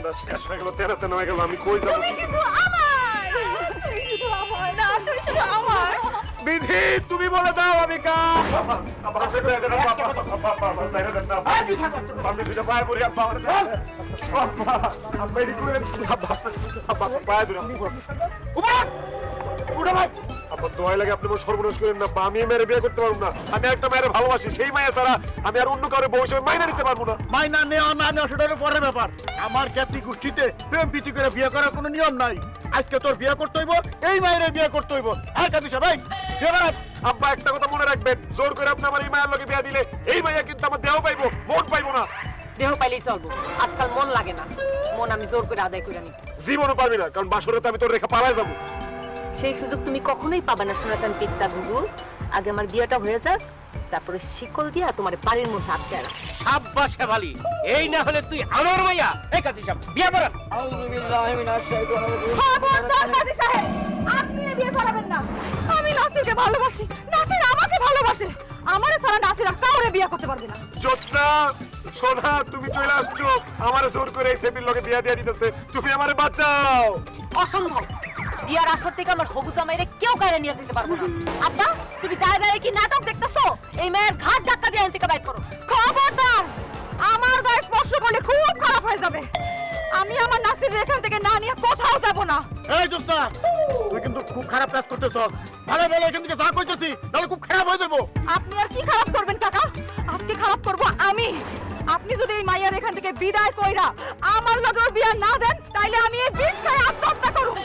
জীবনটা শেষ হয়ে গেল, তেনা তেনা হয়ে গেল, আমি কই যাবো? তুমি শুধু আমার, তুমি শুধু আমার না, তুমি শুধু আমার। বিধি তুমি বলে দাও আমি কার? দোয়াই লাগে আপনি সর্বনাশ করেন না, আমি মেয়ের বিয়ে করতে পারবো না। আমি একটা মেয়ের ভালোবাসি, সেই মায়া ছাড়া আমি আর অন্য কারো বউ হিসেবে মাইনা নিতে পারবো না। মাইনা নেওয়া না নেওয়া সেটার পরের ব্যাপার। আমার জ্ঞাতি গোষ্ঠীতে প্রেম প্রীতি করে বিয়ে করার কোনো নিয়ম নাই। আজকে তোর বিয়ে করতে হইব, এই মায়ের বিয়ে করতে হইব। হ্যাঁ কাজী সাহেব, আব্বা একটা কথা মনে রাখবেন, জোর করে আপনি আমার এই মায়ের লোকে বিয়ে দিলে এই মাইয়া কিন্তু আমার দেহ পাইবো, মন পাইবো না। দেহ পাইলেই চলবো, আজকাল মন লাগে না। মন আমি জোর করে আদায় করে নিই। জীবনও পারবি না, কারণ বাসরে আমি তোর রেখা পালায় যাবো। সেই সুযোগ তুমি কখনোই পাবে না সনাতন পিতা গুরু। আগে আমার বিয়েটা হয়ে যাক, তারপরে শিকল দিয়া তোমার বাড়ির মধ্যে আটকে রাখ। আব্বা শেফালি, এই না হলে তুই আমার মাইয়া। এই কাজী সাহেব বিয়ে করা। খবরদার কাজী সাহেব, আপনি বিয়ে করাবেন না। আমি নাসিরকে ভালোবাসি, নাসির আমাকে ভালোবাসে। আমারে ছাড়া নাসির আর কাউরে বিয়ে করতে পারবে না। জ্যোৎস্না সোনা, তুমি চলে আসছো, আমারে জোর করে এই সেপির লগে বিয়া দিয়ে দিতেছে, তুমি আমারে বাঁচাও। অসম্ভব, বিয়ার আসর থেকে আমার হবু জামাইরে কেউ কারে নিয়ে যেতে পারবো না। আব্বা, তুমি দাঁড়িয়ে কি নাটক দেখতেছো? এই মেয়ের ঘাট ধাক্কা দিয়ে এখান থেকে বাইর করো। খবরদার, আমার গায়ে স্পর্শ করলে খুব খারাপ হয়ে যাবে। আমি আমার নাসির এখান থেকে না নিয়ে কোথাও যাব না। এই দোস্তা, তুই কিন্তু খুব খারাপ কাজ করতেছ। ভালো ভালো এখান থেকে যা কইতেছি, তাহলে খুব খারাপ হয়ে যাবো। আপনি আর কি খারাপ করবেন কাকা? আজকে খারাপ করব আমি। আপনি যদি এই মাইয়ার এখান থেকে বিদায় কইরা আমার লগের বিয়া না দেন, তাইলে আমি এই বিষ খাই আত্মহত্যা করব।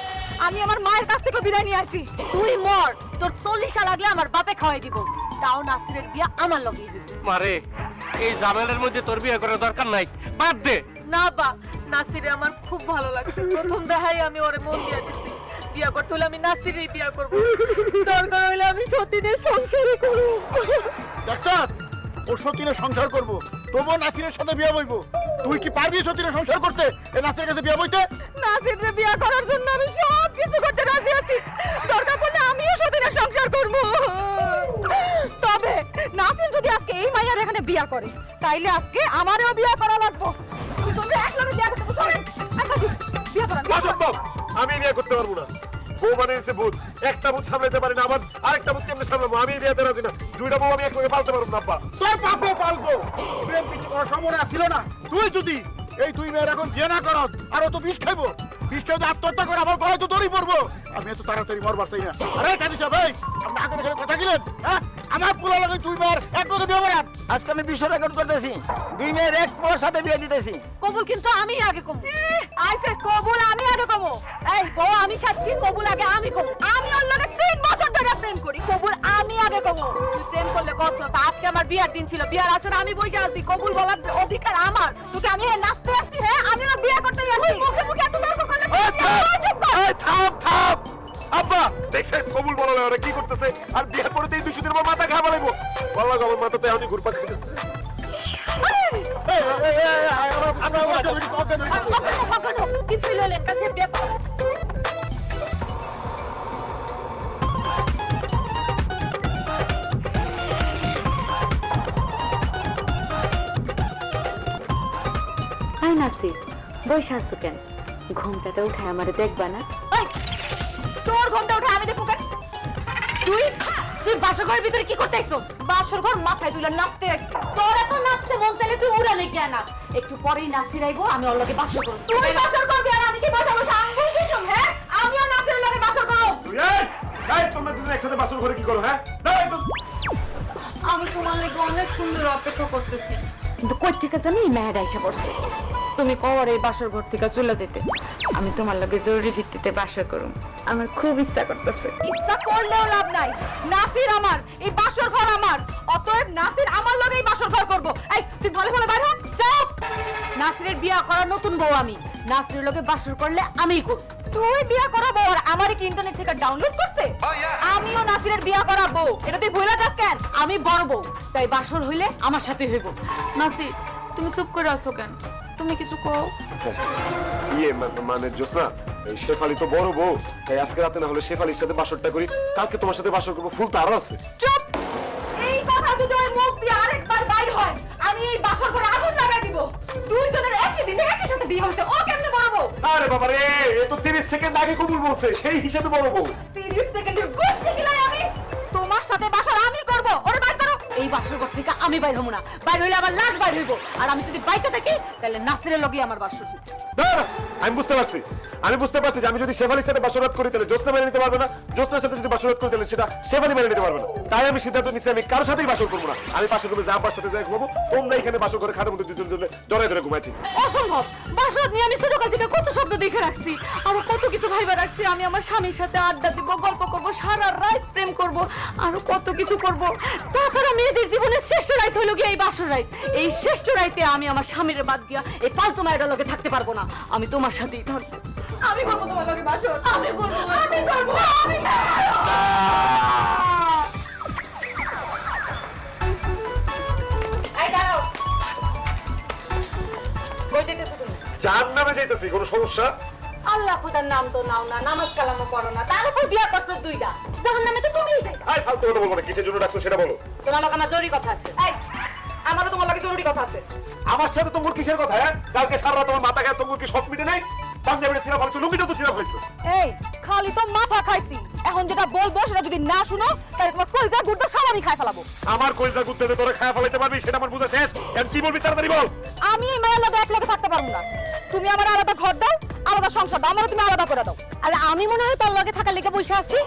আমি আমার মায়ের কাছ থেকে বিদায় নিয়ে আসি। তুই মর, তোর 40 সাল লাগলে আমার বাপে খাওয়াই দিব। তাও নাসিরের বিয়া আমার লগেই দিব। মারে, এই জামেলের মধ্যে তোর বিয়ে করার দরকার নাই, বাদ দে। না বা, নাসিরে আমার খুব ভালো লাগছে। প্রথম দেখাই আমি ওরে মন দিয়ে দিছি। বিয়া করতে হলে আমি নাসিরেই বিয়া করব। দরকার হলে আমি সতীনের সংসারই করব। ডাক্তার, ও সতীনের সংসার করবো, তবুও নাসিরের সাথে বিয়ে বইব। তুই কি পারবি সতীনের সংসার করতে? এই নাসিরের কাছে বিয়ে বইতে? নাসিরে বিয়া করার জন্য আমি সব কিছু করতে রাজি আছি। দরকার পড়লে আমিও সতীনের সংসার করব। তবে নাসির যদি আজকে এই মাইয়ার এখানে বিয়া করে, তাইলে আজকে আমারও বিয়া করা লাগবে। তোমরা একলগে বিয়া করতে বসেন। বিয়া করা অসম্ভব, আমি বিয়ে করতে পারবো না। বউ মানে হচ্ছে ভূত, একটা ভূত সামলাতে পারি না, আবার আরেকটা ভূত কেমনে সামলাবো? আমি এই বিয়েতে রাজি না। দুইটা বউ আমি একসঙ্গে পালতে পারবো না। আব্বা, তোর বাপও পালবো। প্রেম প্রীতি করার সময় ছিল না। তুই যদি এই তুই মেয়ের এখন বিয়ে না করস, আর ও তো বিষ খাইবো। বিষ খাইতে আত্মহত্যা করে আমার গলায় তো দড়ি পড়বো। আমি এত তাড়াতাড়ি মরবার চাই না। আরে কাজী সাহেব, আপনি আগে সাথে কথা গেলেন, হ্যাঁ? আমার পোলা লাগে তুই মেয়ের এক লোকে বিয়ে করান। আজকে আমি বিশ্ব রেকর্ড করতেছি, দিনের এক পোলার সাথে বিয়ে দিতেছি। কবুল কিন্তু আমি আগে কমু। আইছে কবুল আমি আগে কমু। এই বউ আমি সাচ্ছি, কবুল আগে আমি কমু। আমি ওর লগে 3 বছর ধরে প্রেম করি, কবুল আমি আগে কমু। তুই প্রেম করলে কত? আজকে আমার বিয়ার দিন ছিল, বিয়ার আসরে আমি বইতে আছি, কবুল বলার অধিকার আমার। তোকে আমি নাচতে আসছি, হ্যাঁ? আমি না বিয়ে করতে আসছি। মুখে মুখে এত তর্ক করলে থাম থাম। আব্বা দেখছেন কবুল বলা ওরা কি করতেছে? আর বিয়ে করতে এই 200 দিন পর মাথা খাওয়া লাগবো। বলা গো, আমার মাথাতে আমি ঘুরপাক খেতেছে। কিছু লইলেন কাছে বিয়ে কর। হাই নাসির, বসে আছো কেন? ঘুমটাটা উঠায় আমারে দেখবা না? তোর ঘুমটা উঠে আমি দেখবো কেন? তুই তুই বাসর ঘরের ভিতরে কি করতে আইছস? বাসর ঘর মাথায় তুলে নাচতে আইছিস। তোর এত নাচতে মন চাইলে তুই উড়ালে কেন? একটু পরেই নাচি রাইবো, আমি ওর লগে বাসর করব। তুই বাসর করবি আর আমি কি বসে বসে আঙ্গুল দিছম? হ্যাঁ, আমিও নাচের লগে বাসর করব। এই তোমরা দুজন একসাথে বাসর ঘরে কি করো? হ্যাঁ, আমি তোমার লাগি অনেক সুন্দর অপেক্ষা করতেছি। কিন্তু কই থেকে জানি মেয়েরা এসে পড়ছে। তুমি কওয়ার এই বাসর ঘর থেকে চলে যেতে, আমি তোমার লগে জরুরি ভিত্তিতে বাসর করুম। আমার খুব ইচ্ছা করতেছে। ইচ্ছা করলেও লাভ নাই। নাসির আমার, এই বাসর ঘর আমার। অতএব নাসির আমার লগেই বাসর ঘর করব। এই তুই ভালো ভালো বাইরে হ। চুপ! নাসিরের বিয়া করা নতুন বউ আমি। নাসিরের লগে বাসর করলে আমিই করব। তুই বিয়া করাবো আর আমারে কি ইন্টারনেট থেকে ডাউনলোড করছে? আমিও নাসিরের বিয়া করাবো, এটা তুই ভুলে যাস কেন? আমি বড় বউ, তাই বাসর হইলে আমার সাথে হইব। নাসির, তুমি চুপ করে আছো কেন? তুমি কিছু কও। ইয়ে মানে জ্যোৎস্না, এই শেফালি তো বড় বউ, তাই আজকে রাতে না হলে শেফালির সাথে বাসরটা করি, কালকে তোমার সাথে বাসর করবো। ফুল তো আরো আছে। চুপ! এই কথা যদি ওই মুখ দিয়ে আরেকবার বাইর হয়, আমি এই বাসর করে আগুন লাগাই দিব। দুইজনের একই দিনে একই সাথে বিয়ে হয়েছে, ও কেমনে বাবা রে, এ তো 30 সেকেন্ড আগে কবুল বলছে, সেই হিসাবে বড় বউ। 30 সেকেন্ডের গোষ্ঠী কিলাই আমি তোমার সাথে বাসর আমি করব। ওরে বাইর করো। এই বাসর ঘর থেকে আমি বাইর হব না। বাইর হইলে আমার লাশ বাইর হইব। আর আমি যদি বাইচা থাকি তাহলে নাসিরের লগেই আমার বাসর হইব। দাঁড়া, আমি বুঝতে পারছি যে আমি যদি শেফালির সাথে বাসরাত করি তাহলে জ্যোৎস্না মেনে নিতে পারবে না, জ্যোৎস্নার সাথে যদি বাসরাত করি তাহলে সেটা শেফালি মেনে নিতে পারবে না। তাই আমি সিদ্ধান্ত নিচ্ছি আমি কারোর সাথেই বাসর করবো না। আমি পাশের রুমে আব্বার সাথে যাই ঘুমাবো, তোমরা এখানে বাসর করে খাটের মধ্যে দুজন জড়াই ধরে ঘুমাই। অসম্ভব। বাসর নিয়ে আমি ছোটকাল থেকে কত স্বপ্ন দেখে রাখছি, আরো কত কিছু ভাইবা রাখছি। আমি আমার স্বামীর সাথে আড্ডা দিব, গল্প করব, সারা রাত প্রেম করব, আরো কত কিছু করব। তাছাড়া মেয়েদের জীবনের শ্রেষ্ঠ রাত হইল গিয়ে এই বাসর রাত। এই শ্রেষ্ঠ রাইতে আমি আমার স্বামীর বাদ দিয়া এই পালতু মায়ের লগে থাকতে পারবো না। আমি তোমার সাথেই থাকবো। আমি করবো তোমার লগে বাসর। আমি করবো, আমি করবো, আমি এই দাঁড়াও। কই যেতেছো তুমি? জাহান্নামে যাইতেছি, কোনো সমস্যা? আল্লাহ খোদার নাম তো নাও না, নামাজ কালামও করো না, তার উপর বিয়া করছো দুইটা। জাহান্নামে তো তুমিই যাইবা। আই ফালতু কথা বলবো না, কিসের জন্য ডাকছো সেটা বলো। তোমার লগে আমার জরুরি কথা আছে। এই, আমারও তোমার লগে জরুরি কথা আছে। আমার সাথে তোমার কিসের কথা? হ্যাঁ, কালকে সারা রাত তোমার মাথা খায়, তোমার কি শখ মিটে নাই? পাঞ্জাবিটা ছিঁড়া ফেলেছো, লুঙ্গিটা তো ছিঁড়া ফেলেছো। এই, খালি তো মাথা খাইছি। এখন যেটা বলবো সেটা যদি না শুনো তাহলে তোমার কলজা গুড়টা সব আমি খাই ফেলাবো। আমার কইজা গুত্তে তোরে খায় ফেলাইতে পারবি সেটা আমার বুঝা শেষ। এখন কি বলবি তাড়াতাড়ি বল। আমি এই মায়ের লগে এক লগে থাকতে পারবো না। তুমি আমার আলাদা ঘর দাও, আলাদা সংসার দাও, আমারও তুমি আলাদা করে দাও। আর আমি মনে হয় তোর লগে থাকার লেগে বসে আছি।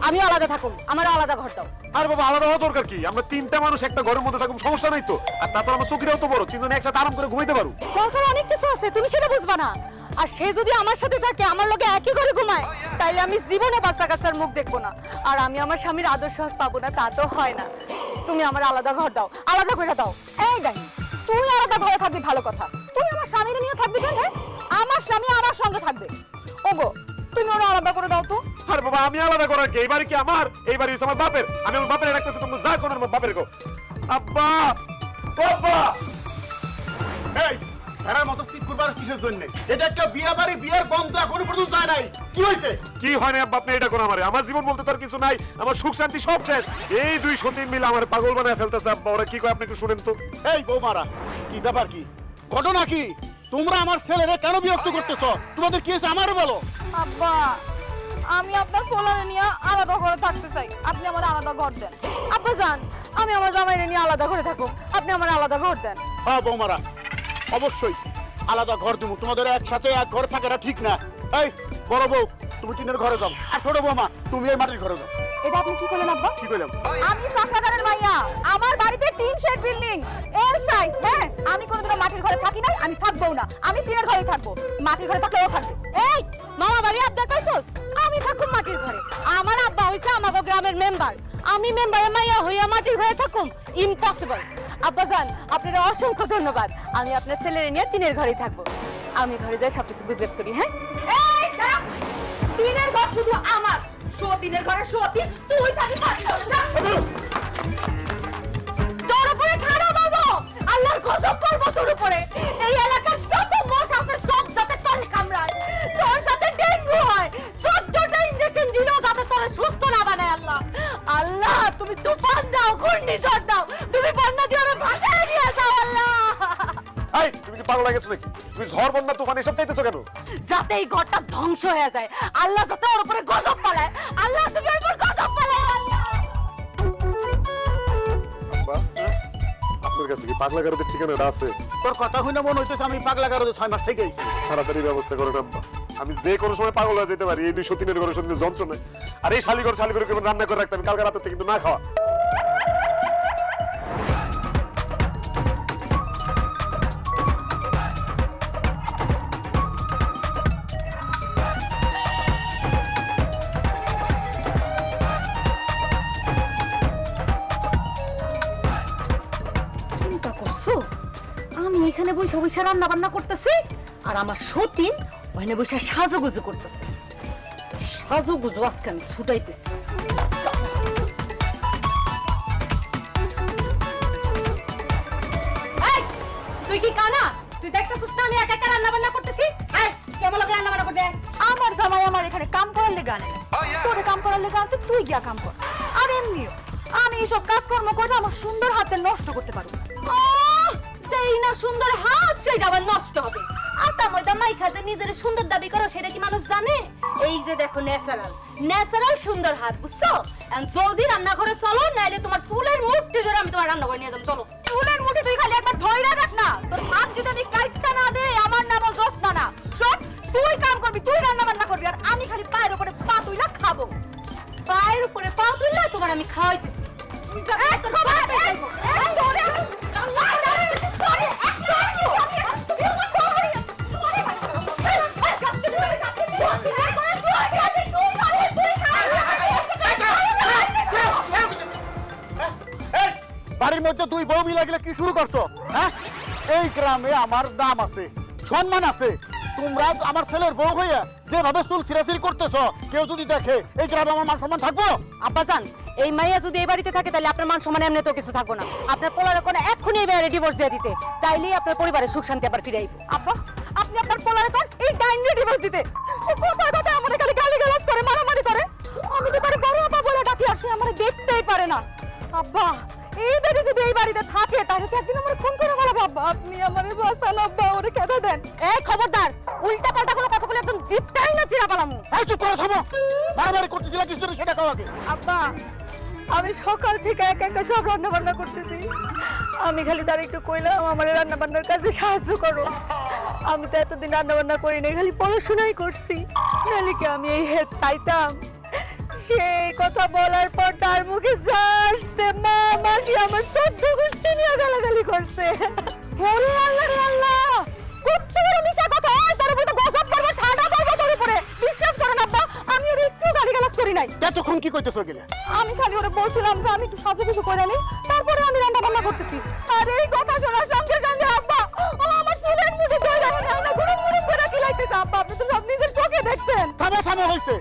আমি আলাদা থাকুন, আমার আলাদা ঘর দাও। আর বাবা আলাদা হওয়া দরকার কি? আমরা তিনটা মানুষ একটা ঘরের মধ্যে থাকুন, সমস্যা নাই তো। আর তাছাড়া আমার চোখটাও তো বড়, তিনজনে একসাথে আরাম করে ঘুমাইতে পারো। দরকার অনেক কিছু আছে, তুমি সেটা বুঝবা না। আর সে যদি আমার সাথে থাকে, আমার লগে একই ঘরে ঘুমায়, তাইলে আমি জীবনে বাচ্চা কাচ্চার মুখ দেখবো না। আর আমি আমার স্বামীর আদর্শ হক পাবো না, তা তো হয় না। তুমি আমার আলাদা ঘর দাও, আলাদা করে দাও। এই ডাইনি, তুই আলাদা ঘরে থাকবি ভালো কথা, তুই আমার স্বামীর নিয়ে থাকবি কেন? আমার স্বামী আমার সঙ্গে থাকবে। ওগো, তুমি ওরা আলাদা করে দাও তো। আর বাবা আমি আলাদা করার কি? এইবারে কি আমার? এইবারে হচ্ছে আমার বাপের। আমি আমার বাপের রাখতেছি, তোমরা যা কোন আমার বাপের গো। আব্বা, বাবা, এই এরার মতো ঠিক করবার কিসের জন্য? এটা একটা বিয়া বাড়ি, বিয়ের বন্ধ এখনো পর্যন্ত যায় নাই। কি হয়েছে? কি হয় না আব্বা, আপনি এটা কোন আমারে? আমার জীবন বলতে তার কিছু নাই, আমার সুখ শান্তি সব শেষ। এই দুই সতীন মিলে আমার পাগল বানায় ফেলতেছে আব্বা। ওরা কি কয় আপনি একটু শুনেন তো। এই বৌমারা, কি ব্যাপার, কি ঘটনা কি? তোমরা আমার ছেলেরে কেন বিরক্ত করতেছো? তোমাদের কি হয়েছে আমারে বলো। আব্বা, আমি আপনার পোলারে নিয়ে আলাদা ঘরে থাকতে চাই, আপনি আমার আলাদা ঘর দেন। আব্বা জান, আমি আমার জামাইরে নিয়ে আলাদা ঘরে থাকো, আপনি আমার আলাদা ঘর দেন। হ্যাঁ বৌমারা, অবশ্যই আলাদা ঘর দেবো। তোমাদের একসাথে এক ঘরে থাকাটা ঠিক না। এই বড় বউ, তুমি টিনের ঘরে যাও, আর ছোট বৌমা তুমি এই মাটির ঘরে যাও। এটা আপনি কি করলেন আব্বা? কি করলাম? আমি সাকরাদারের মাইয়া, আমার বাড়িতে tin shed building, L size. হ্যাঁ, আমি কোনোদিনও মাটির ঘরে থাকি না, আমি থাকবো না। আমি টিনের ঘরেই থাকবো, মাটির ঘরে থাকলে ও থাকবে। এই মামা বাড়ি আবদার পাইছস? আমি থাকুম মাটির ঘরে। আমার আব্বা হইছে আমাগো গ্রামের মেম্বার, আমি মেম্বারের মাইয়া হইয়া মাটির ঘরে থাকুম? ইম্পসিবল। আব্বা জান, আপনার অসংখ্য ধন্যবাদ। আমি আপনার ছেলের নিয়ে টিনের ঘরেই থাকবো। আমি ঘরে যাই সবকিছু বিজনেস করি। হ্যাঁ, এই দাঁড়া, টিনের ঘর শুধু আমার, সতীনের ঘরে সতী, তুই থাকি মাটির ঘরে। যা। তোর উপরে খারাপ বাবু, আল্লাহর গজব পড়বো তোর উপরে। এই এলাকার যত মশ আছে সব যাতে তোরে কামড়ায়, তোর সাথে ডেঙ্গু হয়, 14টা ইনজেকশন দিলেও যাতে তোরে সুস্থ না বানায়। আল্লাহ, আল্লাহ তুমি তুফান দাও, ঘূর্ণিঝড় দাও, তুমি বন্যা দিয়ে আমার ভাষায় নিয়ে যাও। আল্লাহ, এই তুমি কি পাগল হয়ে গেছো নাকি? তুমি ঝড় বন্যা তুফান এসব চাইতেছো কেন? যাতে এই ঘরটা ধ্বংস হয়ে যায়, আল্লাহ যাতে ওর উপরে গজব পালায়। আল্লাহ তুমি ওর উপর গজব পালায়। আল্লাহ, আব্বা, আপনার কাছে কি পাগলা গারদের ঠিকানাটা আছে? তোর কথা শুনে মনে হইতেছে আমি পাগলা গারদে 6 মাস থেকে আইছি। তাড়াতাড়ি ব্যবস্থা করেন আব্বা, আমি যে কোনো সময় পাগল হয়ে যেতে পারি। এই দুই সতীনের ঘরে সতীনের যন্ত্রণায়। আর এই শালিঘর রান্না করে রাখতে আমি কালকে রাতে কিন্তু না খাওয়া। চিন্তা করছো আমি এখানে বসে বসে রান্না বান্না করতেছি, আর আমার সতীন ওখানে বসে সাজুগুজু করতেছে। তো সাজুগুজু আজকে আমি ছুটাইতেছি। এই, তুই কি কানা? তুই দেখতেছিস না আমি একা একা রান্না বান্না করতেছি? এই, কেমন লাগে রান্না বান্না করবে? আমার জামাই আমার এখানে কাম করার লেগে আনে না, তোরে কাম করার লেগে আছে, তুই গিয়া কাম কর। আর এমনিও আমি এইসব কাজকর্ম করে আমার সুন্দর হাতে নষ্ট করতে পারবো। যেই না সুন্দর হাত সেইটা আবার নষ্ট হবে। আটা ময়দা মাইখা যে নিজের সুন্দর দাবি করো সেটা কি মানুষ জানে? এই যে দেখো ন্যাচারাল ন্যাচারাল সুন্দর হাত, বুঝছো? এন্ড জলদি রান্নাঘরে চলো, নাইলে তোমার চুলের মুঠি ধরে আমি তোমার রান্নাঘরে নিয়ে যাবো। চলো। চুলের মুঠি তুই খালি একবার ধইরা রাখ না, তোর হাত যদি আমি কাটতে না দেই আমার নাম জোসনা না। শোন, তুই কাম করবি, তুই রান্না বান্না করবি, আর আমি খালি পায়ের উপরে পা তুইলা খাবো। পায়ের উপরে পা তুইলা তোমার আমি খাওয়াইতেছি। এই, বাড়ির মধ্যে দুই বউ মিলা গেলে কি শুরু করছো? হ্যাঁ, এই গ্রামে আমার নাম আছে, সম্মান আছে। তোমরা আমার ছেলের বউ হইয়া যেভাবে চুল ছিঁড়াছিড়ি করতেছো, কেউ যদি দেখে এই গ্রামে আমার মান সম্মান থাকবো? আব্বাজান, এই মাইয়া যদি এই বাড়িতে থাকে তাহলে আপনার মান সম্মান এমনি তো কিছু থাকবো না। আপনার পোলার কোন এক্ষুনি এই বাইরে ডিভোর্স দিয়ে দিতে, তাইলেই আপনার পরিবারের সুখ শান্তি আবার ফিরে আইবে। আব্বা, আপনি আপনার পোলারে কোন এই ডাইনি ডিভোর্স দিতে? সে কোথায় কোথায় আমাদের খালি গালিগালাজ করে, মারামারি করে। আমি তো তারে বড় আপা বলে ডাকি, আর সে আমারে দেখতেই পারে না। আব্বা, এই বাড়ি যদি এই বাড়িতে থাকে তাহলে তো একদিন আমার ফোন করে বলবো, আব্বা আপনি আমারে বাঁচান, আব্বা ওরে কেঁদে দেন। এই খবরদার, উল্টা পাল্টা কোনো কথা বলে একদম জিপটাই না চিরা পালামু। এই চুপ করে থামো, মারামারি করতেছিল কিছু সেটা খাও আগে। আব্বা, আমি সকাল থেকে একা একা সব রান্না বান্না করতেছি। আমি খালি তার একটু কইলাম আমার রান্না বান্নার কাজে সাহায্য করো। আমি তো এতদিন রান্না বান্না করি নাই, খালি পড়াশোনাই করছি। নাহলে কি আমি এই হেল্প চাইতাম? সেই কথা বলার পর তার মুখে আসছে, মা আমাকে আমার সদ্য গোষ্ঠী নিয়ে গালাগালি করছে। ওরে আল্লাহ রে আল্লাহ, কত বড় মিছা কথা! তোর উপরে তো গজব করবে, ঠাডা করবে তোর উপরে। বিশ্বাস করেন আব্বা, আমি ওর একটু গালিগালাজ করি নাই। এতক্ষণ কি কইতেছো গেলে? আমি খালি ওরে বলছিলাম যে আমি একটু সাজুগুজু করে নিই, তারপরে আমি রান্না বান্না করতেছি। আর এই কথা শোনার সঙ্গে সঙ্গে আব্বা ও আমার চুলের মুঠি ধরে না গুড়ুম গুড়ুম করে খিলাইতেছে। আব্বা, আপনি তো সব নিজের চোখে দেখছেন। থামো থামো, হয়েছে।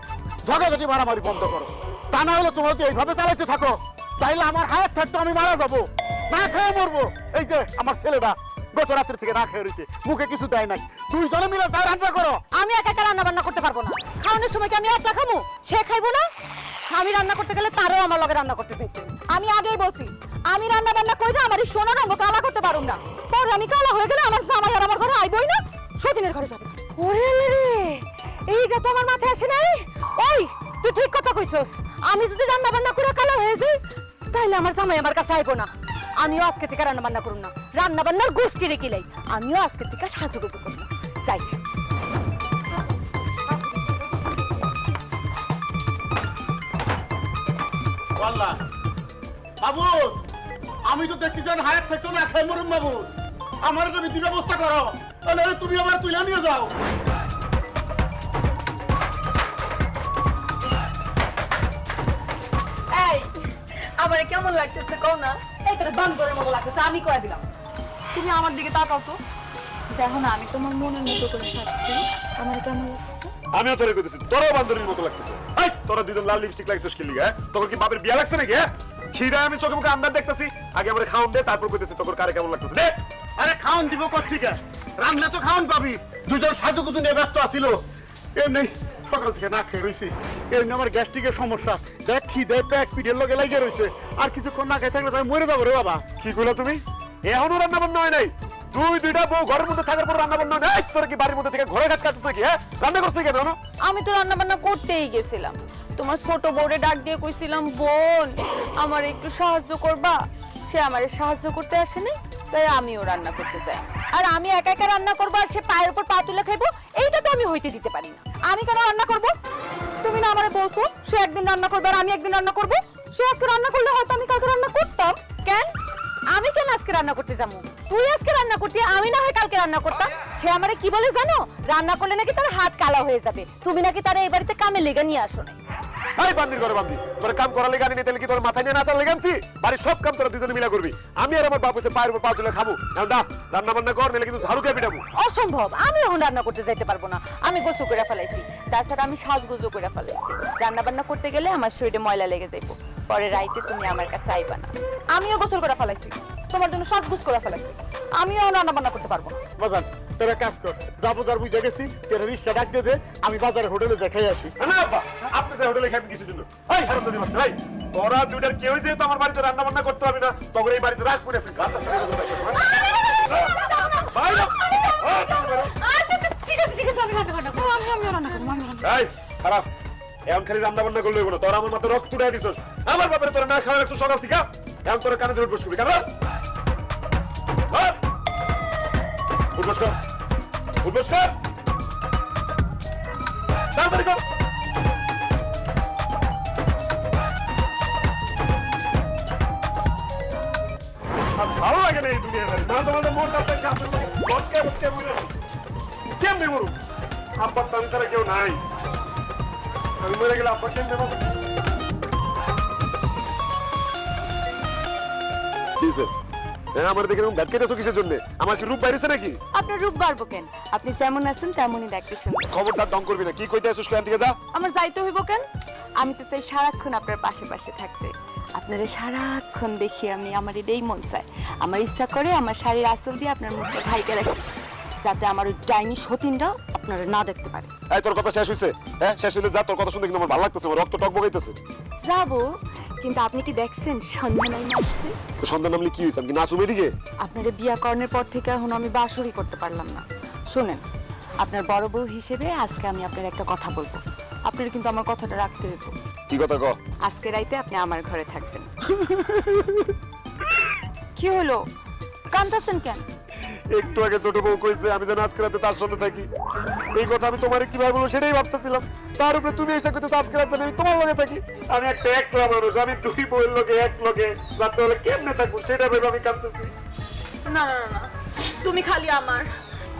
ঝগড়াঝাটি মারামারি বন্ধ করো, তা না হলে তোমরা যদি এইভাবে চালাইতে থাকো তাইলে আমার হায়াত থাকতো আমি মারা যাবো, না খেয়ে মরবো। এই যে আমার ছেলেটা গত রাত্রি থেকে না খেয়ে রয়েছে, মুখে কিছু দেয় নাই। দুইজনে মিলে তাই রান্না করো। আমি একা একা রান্না বান্না করতে পারবো না। খাওয়ানোর সময় কি আমি একলা খামু? সে খাইবো না? আমি রান্না করতে গেলে তারও আমার লগে রান্না করতে চাইছে। আমি আগেই বলছি, আমি রান্না বান্না কইরা আমার এই সোনার রঙ কালা করতে পারুম না। পরে আমি কালা হয়ে গেলে আমার জামাই আর আমার ঘরে আইবই না, সতীনের ঘরে যাবে। ওরে রে, এইটা তো আমার মাথায় আসে নাই। ওই, তুই ঠিক কথা কইছস। আমি যদি রান্না বান্না করে কালা হয়ে যাই তাহলে আমার জামাই আমার কাছে আইবো না। আমিও আজকে থেকে রান্না বান্না করুম না, রান্না বান্নার গোষ্ঠী রেখে লাই। আমিও আজকে থেকে সাজুগুজু করব, যাই। আল্লাহ, বাবু আমি তো দেখছি যেন হায়াত থাকতো না খেয়ে মরুম। বাবু আমার একটা বিধি ব্যবস্থা করো, তাহলে তুমি আবার তুলে নিয়ে যাও। এই, আমার কেমন লাগতেছে কও না? এই তোর বান্দরের মতো লাগতেছে, আমি কয়ে দিলাম। তুমি আমার দিকে তাকাও তো, দেখো না আমি তোমার মনের মতো করে সাজছি, আমার কেমন লাগছে? আমিও তোরে কইতেছি, তোরও বান্ধবীর মতো লাগতেছে। এই তোরা দুজন লাল লিপস্টিক লাগছিস কি লিগা? তোর কি বাপের বিয়া লাগছে নাকি? খিদা আমি চোখে মুখে আন্দাজ দেখতেছি, আগে আমারে খাওন দে, তারপর কইতেছি তোর কারে কেমন লাগতেছে। দে। আরে খাওন দিব কোত্থেকে? রান্না তো খাওন পাবি। দুজন সাজুগুজু নিয়ে ব্যস্ত আছিল, এমনি সকাল থেকে না খেয়ে রয়েছি। এমনি আমার গ্যাস্ট্রিকের সমস্যা, দেখ খিদে পেট পিঠের লগে লাগিয়ে রয়েছে। আর কিছুক্ষণ না খেয়ে থাকলে তাই মরে যাবো রে বাবা। কি কইলা তুমি? এখনো রান্না বান্না হয় নাই? দুইটা বউ ঘরের মধ্যে থাকার পর রান্না বান্না হয় নাই? তোর কি বাড়ির মধ্যে থেকে ঘরে কাজ কাটছিস নাকি? হ্যাঁ, রান্না করছিস কেন? আমি তো রান্না বান্না করতেই গেছিলাম, তোমার ছোট বউরে ডাক দিয়ে কইছিলাম, বোন আমার একটু সাহায্য করবা। সে আমারে সাহায্য করতে আসেনি, তাই আমিও রান্না করতে যাই। আর আমি একা একা রান্না করবো আর সে পায়ের উপর পা তুলে খাইবো, এইটা তো আমি হইতে দিতে পারি না। আমি কেন রান্না করব? তুমি না আমারে বলছো সে একদিন রান্না করবে আর আমি একদিন রান্না করব। সে আজকে রান্না করলে হয়তো আমি কালকে রান্না করতাম। কেন আমি কেন আজকে রান্না করতে যাবো? তুই আজকে রান্না করতি, আমি না হয় কালকে রান্না করতাম। সে আমারে কি বলে জানো? রান্না করলে নাকি তার হাত কালা হয়ে যাবে, তুমি নাকি তারা এই বাড়িতে কামে লেগে নিয়ে আসো না। এই বান্দির ঘরে বান্দি, তোর কাম করা লেগে আনি তাহলে কি তোর মাথায় নিয়ে নাচার লেগে আনছি? বাড়ির সব কাম তোরা দুজনে মিলা করবি, আমি আর আমার বাপ এসে পায়ের উপর পা তুলে খাবো। এখন দা রান্না বান্না কর, নাহলে কিন্তু ঝাড়ু দিয়ে পিটাবো। অসম্ভব, আমি এখন রান্না করতে যাইতে পারবো না। আমি গোসল করে ফেলাইছি, তাছাড়া আমি সাজগুজো করে ফেলাইছি। রান্না বান্না করতে গেলে আমার শরীরে ময়লা লেগে যাইবো, পরে রাইতে তুমি আমার কাছে আইবা না। আমিও গোসল করে ফেলাইছি, তোমার জন্য সাজগুজ করে ফেলাইছি, আমিও রান্না বান্না করতে পারবো না। বাজান তোরা কাজ কর, যাবো যার বুঝে গেছি, তোরা রিক্সা ডাক দিয়ে দে, আমি বাজারে হোটেলে দেখাই আসি। না বাবা, আপনি যে হোটেলে খাবেন কিছুর জন্য? এই হারামজাদি বাচ্চা, এই তোরা দুইটার কেউই যেহেতু আমার বাড়িতে রান্না বান্না করতে পারবি না, তখন এই বাড়িতে রাগ করে আছে। আচ্ছা, এই খারাপ এখন খালি রান্না বান্না করলে হইব না, তোর আমার মাথায় রক্ত উঠাই দিছস, আমার বাপের তোরা না খাওয়া রাখছো সকাল থেকে, এখন তোরা কানে ধরে বসবি কেন? উঠবস কর, উঠবস কর, তাড়াতাড়ি কর। আর ভালো লাগে না এই দুনিয়াতে, মাঝে মাঝে মন কাছে কাছে বটকে বটকে মরে কেমনে মরু? আব্বার তো আমি ছাড়া কেউ নাই, আমি মরে গেলে আব্বা কেমনে মরবে? আমার দেখে এরকম ব্যাটকে দেছো কিসের জন্য? আমার কি রূপ বাইরেছে নাকি? আপনার রূপ বাড়বো কেন? আপনি যেমন আছেন তেমনই দেখতে সুন্দর। খবরদার ডং করবি না, কি কইতে আসছিস ক্লান থেকে যা। আমার যাইতে হইব কেন? আমি তো চাই সারাক্ষণ আপনার পাশে পাশে থাকতে। আপনারা সারাক্ষণ দেখি আমি, আমার এটাই মন চায়। আমার ইচ্ছা করে আমার শাড়ির আঁচল দিয়ে আপনার মুখটা ঢাইকে রাখি, যাতে আমার ওই ডাইনি সতীনটা আপনারা না দেখতে পারে। এই তোর কথা শেষ হইছে? হ্যাঁ শেষ হইলে যা, তোর কথা শুনতে কিন্তু আমার ভালো লাগতেছে, আমার রক্ত টক বগাইতেছে। যাবো, কিন্তু আপনি কি দেখছেন সন্ধ্যা নাই আসছে? তো সন্ধ্যা নামলে কি হইছে? আমি কি নাচুম এদিকে? আপনাদের বিয়া করণের পর থেকে এখন আমি বাসরই করতে পারলাম না। শুনেন, আপনার বড় বউ হিসেবে আজকে আমি আপনার একটা কথা বলবো, আপনার কিন্তু আমার কথাটা রাখতে হইব। কি কথা ক? আজকে রাইতে আপনি আমার ঘরে থাকবেন। কি হলো, কাঁদতেছেন কেন? একটু আগে ছোট বউ কইছে আমি যেন আজকে রাতে তার সাথে থাকি, এই কথা আমি তোমারে কিভাবে বলবো সেটাই ভাবতেছিলাম। তার উপরে তুমি এসে কইতেছো আজকে রাতে আমি তোমার লগে থাকি। আমি একটা একলা মানুষ, আমি দুই বউয়ের লগে এক লগে রাতে হলে কেমনে থাকবো সেটা ভেবে আমি কাঁদতেছি। না না না, তুমি খালি আমার,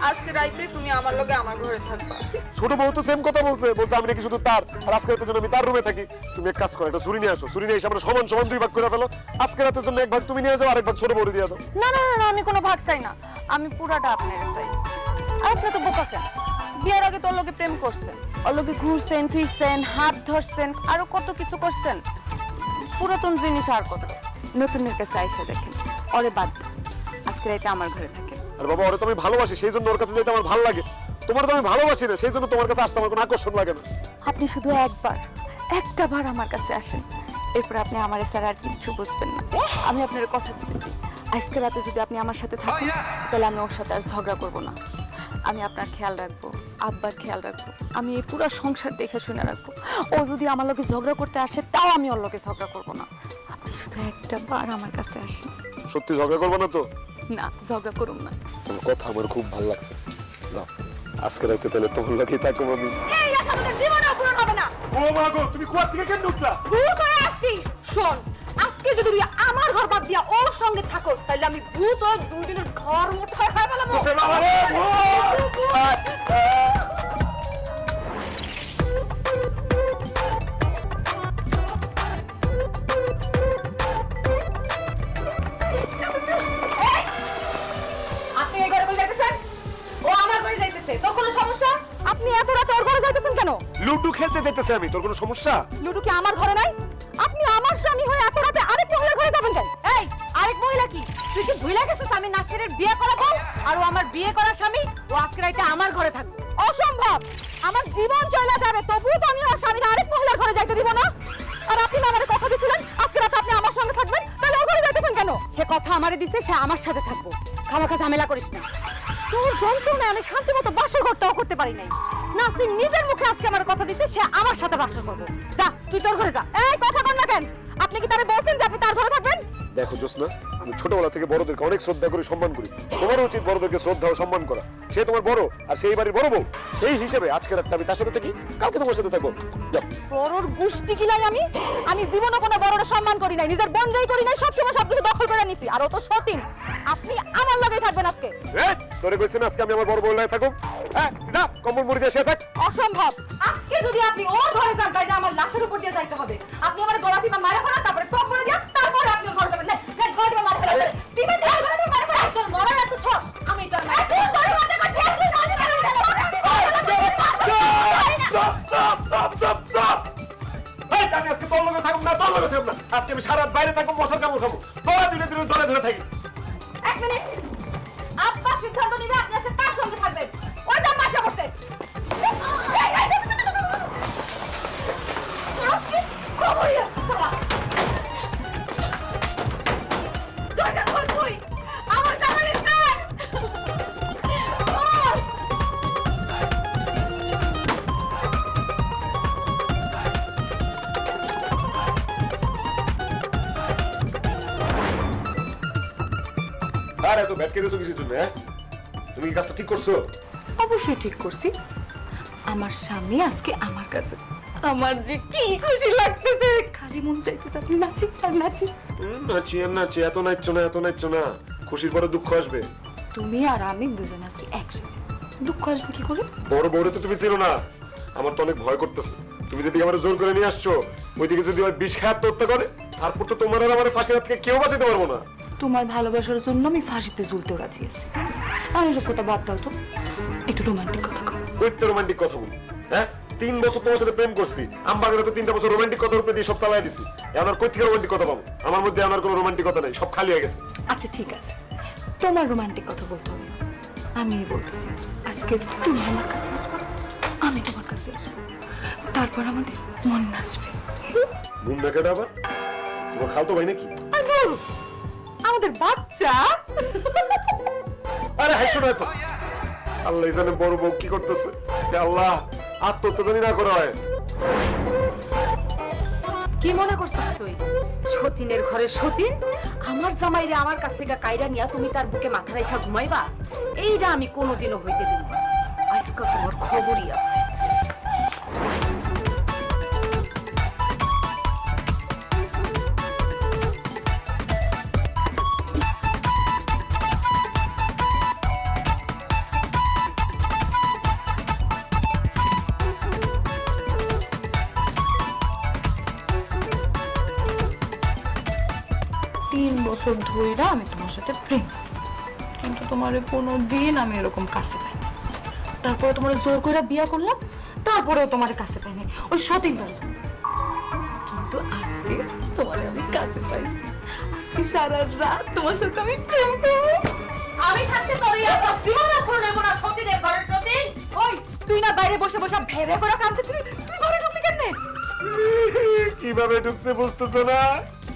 আজকে রাইতে তুমি আমার লগে আমার ঘরে থাকবা। ছোট বউ তো সেম কথা বলছে, বলছে আমি নাকি শুধু তার, আর আজকে রাতের জন্য আমি তার রুমে থাকি। তুমি এক কাজ করো, একটা ছুরি নিয়ে আসো, ছুরি নিয়ে এসে আমরা সমান সমান দুই ভাগ করে ফেলো। আজকে রাতের জন্য এক ভাগ তুমি নিয়ে যাও, আরেক ভাগ ছোট বউরে দিয়ে দাও। না না না, আমি কোনো ভাগ চাই না, আমি পুরাটা আপনার চাই। আর আপনি তো বোকা কেন? বিয়ের আগে তো ওর লগে প্রেম করছেন, ওর লগে ঘুরছেন ফিরছেন, হাত ধরছেন, আরো কত কিছু করছেন। পুরাতন জিনিস আর কত, নতুনের কাছে আইসা দেখেন। ওরে বাদ দেন, আজকে রাইতে আমার ঘরে থাকেন। আর বাবা ওরে তো আমি ভালোবাসি, সেই জন্য ওর কাছে যেতে আমার ভালো লাগে। তোমার তো আমি ভালোবাসি না, সেই জন্য তোমার কাছে আসতে আমার কোনো আকর্ষণ লাগে না। আপনি শুধু একটা বার আমার কাছে আসেন, এরপর আপনি আমার ছাড়া আর কিচ্ছু বুঝবেন না। আমি আপনার কথা দিতেছি, আজকে রাতে যদি আপনি আমার সাথে থাকেন তাহলে আমি ওর সাথে আর ঝগড়া করব না। আমি আপনার খেয়াল রাখবো, আব্বার খেয়াল রাখবো, আমি এই পুরো সংসার দেখে শুনে রাখবো। ও যদি আমার লোকে ঝগড়া করতে আসে তাও আমি ওর লোকে ঝগড়া করব না। আপনি শুধু একটা বার আমার কাছে আসেন। সত্যি ঝগড়া করবো না তো? না, ঝগড়া করুন না। তোমার কথা আমার খুব ভালো লাগছে, যাও আজকে রাতে তাহলে তোমার লগেই থাকবো আমি। এই আশা তোদের জীবনেও পূরণ হবে না। ও মা গো, তুমি কুয়ার থেকে কেন উঠলা? ভূত হয়ে আসছি। শোন, আজকে যদি তুই আমার ঘর বাদ দিয়া ওর সঙ্গে থাকো তাহলে আমি ভূত হয়ে দুই দিনের ঘর মোটা হয়ে ফেলাবো। ওরে বাবা রে, ভূত! আপনি এই ঘরে কই যাইতেছেন? ও আমার ঘরে যাইতেছে, তোর কোনো সমস্যা? আপনি এত রাতে ওর ঘরে যাইতেছেন কেন? লুডু খেলতে যাইতেছে আমি, তোর কোনো সমস্যা? লুডু কি আমার ঘরে নাই? আপনি আমার স্বামী হয়ে এত রাতে আরেক মহিলার ঘরে যাবেন কেন? এই, আরেক মহিলা কি? তুই কি ভুলে গেছিস আমি নাসিরের বিয়ে করাবো? আর ও আমার বিয়ে করা স্বামী, ও আজকে রাতে আমার ঘরে থাকবে। অসম্ভব, আমার জীবন চলে যাবে তবুও তো আমি আমার স্বামীর আরেক মহিলার ঘরে যাইতে দিব না। আর আপনি না আমারে কথা দিয়েছিলেন আজকে রাতে আপনি আমার সঙ্গে থাকবেন, তাহলে ওর ঘরে যাইতেছেন কেন? সে কথা আমারে দিছে, সে আমার সাথে থাকবো। খামাখা ঝামেলা করিস না। তোর যন্ত্রণায় আমি শান্তি মতো বাসর ঘরটাও করতে পারি নাই। নাসির নিজের মুখে আজকে আমার কথা দিচ্ছে সে আমার সাথে বাসর করবে। যা তুই তোর ঘরে যা। এই কথা বল না কেন? আপনি কি তারে বলছেন যে আপনি তার ঘরে থাকবেন? দেখো জোসনা, আমি ছোটবেলা থেকে বড়দেরকে অনেক শ্রদ্ধা করি, সম্মান করি। তোমারও উচিত বড়দেরকে শ্রদ্ধা ও সম্মান করা। সে তোমার বড় আর সেই বাড়ির বড় বউ, সেই হিসেবে আজকে রাতটা আমি তার সাথে থাকি, কালকে তোমার সাথে থাকবো। যাও। বড়র গুষ্টি কিলাই আমি জীবনে কোনো বড়র সম্মান করি নাই, নিজের বোনকেই করি নাই, সবসময় সবকিছু দখল করে নিছি। আর ও তো সতীন, আপনি আমার লগেই থাকবেন আজকে। তোরে কইছেন আজকে আমি আমার বড় বউ লাগে থাকুক? হ্যাঁ যা, কম্বল মুড়ি দিয়ে শুয়ে থাক। অসম্ভব, আজকে যদি আপনি ওর ঘরে যান তাহলে আমার লাশের উপর দিয়ে যাইতে হবে। আপনি আমার গলা টিপা মারা ফেলা, তারপরে টপ করে দিয়া, তারপরে আপনি ওর ঘরে যাবেন। না ঘরে টিপা মারা ফেলা, টিপা দিয়ে ঘরে টিপা মারা ফেলা। তোর মরার এত শখ, আমি তোর না তুই ঘরে মারতে করতে আসছিস, আমি কেন জানি? আমি আজকে তোর লগে থাকুক না, তোর লগে থাকুক না, আজকে আমি সারা রাত বাইরে থাকবো, মশার কামড় খাবো। তোরা দিনে দিনে ধরে ধরে থাকিস। এক মিনিট, আব্বা সিদ্ধান্ত নিবে আপনি আজকে কার সঙ্গে থাকবেন। ওই যা পাশে বসে। খবরই আছে সালা। দরজা খোল তুই, আমার জামালের কার। খোল। আর এত ব্যাট কেটেছো কিসের জন্য? হ্যাঁ, তুমি কি কাজটা ঠিক করছো? অবশ্যই ঠিক করছি। আমার স্বামী আজকে আমার কাছে, আমার যে কি খুশি লাগতেছে, খালি মন চাইতেছে আপনি নাচি আর নাচি। নাচি আর নাচি, এত নাচছো না, এত নাচছো না, খুশির পরে দুঃখ আসবে। তুমি আর আমি দুজন আছি একসাথে, দুঃখ আসবে কি করে? বড় বউরে তো তুমি ছিল না, আমার তো অনেক ভয় করতেছে। তুমি যদি আমার জোর করে নিয়ে আসছো, ওইদিকে যদি ওই বিষ খায় আত্মহত্যা করে, তারপর তো তোমার আর আমার ফাঁসির হাত থেকে কেউ বাঁচাতে পারবো না। তোমার ভালোবাসার জন্য আমি ফাঁসিতে ঝুলতেও রাজি আছি। আমি সব কথা বাদ দাও তো, একটু রোমান্টিক কথা কও। ওই তো রোমান্টিক কথা বলি। হ্যাঁ, 3 বছর তোমার সাথে প্রেম করছি, আমবাগের তো 3টা বছর রোমান্টিক কথার উপরে দিয়ে সব চালাই দিছি। এখন আর কই থেকে রোমান্টিক কথা পাবো? আমার মধ্যে আমার কোনো রোমান্টিক কথা নাই, সব খালি হয়ে গেছে। আচ্ছা ঠিক আছে, তোমার রোমান্টিক কথা বলতে হবে না, আমি বলতেছি। আজকে তুমি আমার কাছে আসবে, আমি তোমার কাছে আসবো, তারপর আমাদের মন নাচবে। মুন্না কেডা আবার? তোমার খালতো ভাই নাকি? আমাদের বাচ্চা। আরে হাসো না তো, আল্লাহ জানে বড় বউ কি করতেছে। হে আল্লাহ, আত্মহত্যা জানি না করা হয়। কি মনে করছিস তুই সতীনের ঘরে সতীন? আমার জামাইরে আমার কাছ থেকে কাইরা নিয়া তুমি তার বুকে মাথা রেখা ঘুমাইবা? এইটা আমি কোনোদিনও হইতে দিব না। আজকে তোমার খবরই আছে। তিন বছর ধইরা আমি তোমার সাথে প্রেম, কিন্তু তোমারে কোনো দিন আমি এরকম কাছে পাই না। তারপরে তোমার জোর করে বিয়া করলাম, তারপরেও তোমার কাছে পাই নাই, ওই সতীন দল। কিন্তু আজকে তোমার আমি কাছে পাইছি, আজকে সারা রাত তোমার সাথে আমি প্রেম করবো। আমি থাকতে তোর ইয়া সব জীবনে করে নেব না সতীনের ঘরের সতীন। ওই তুই না বাইরে বসে বসে ভেবে করে কাঁদতেছিলি, তুই ঘরে ঢুকলি কেমনে? কিভাবে ঢুকছে বুঝতেছো না?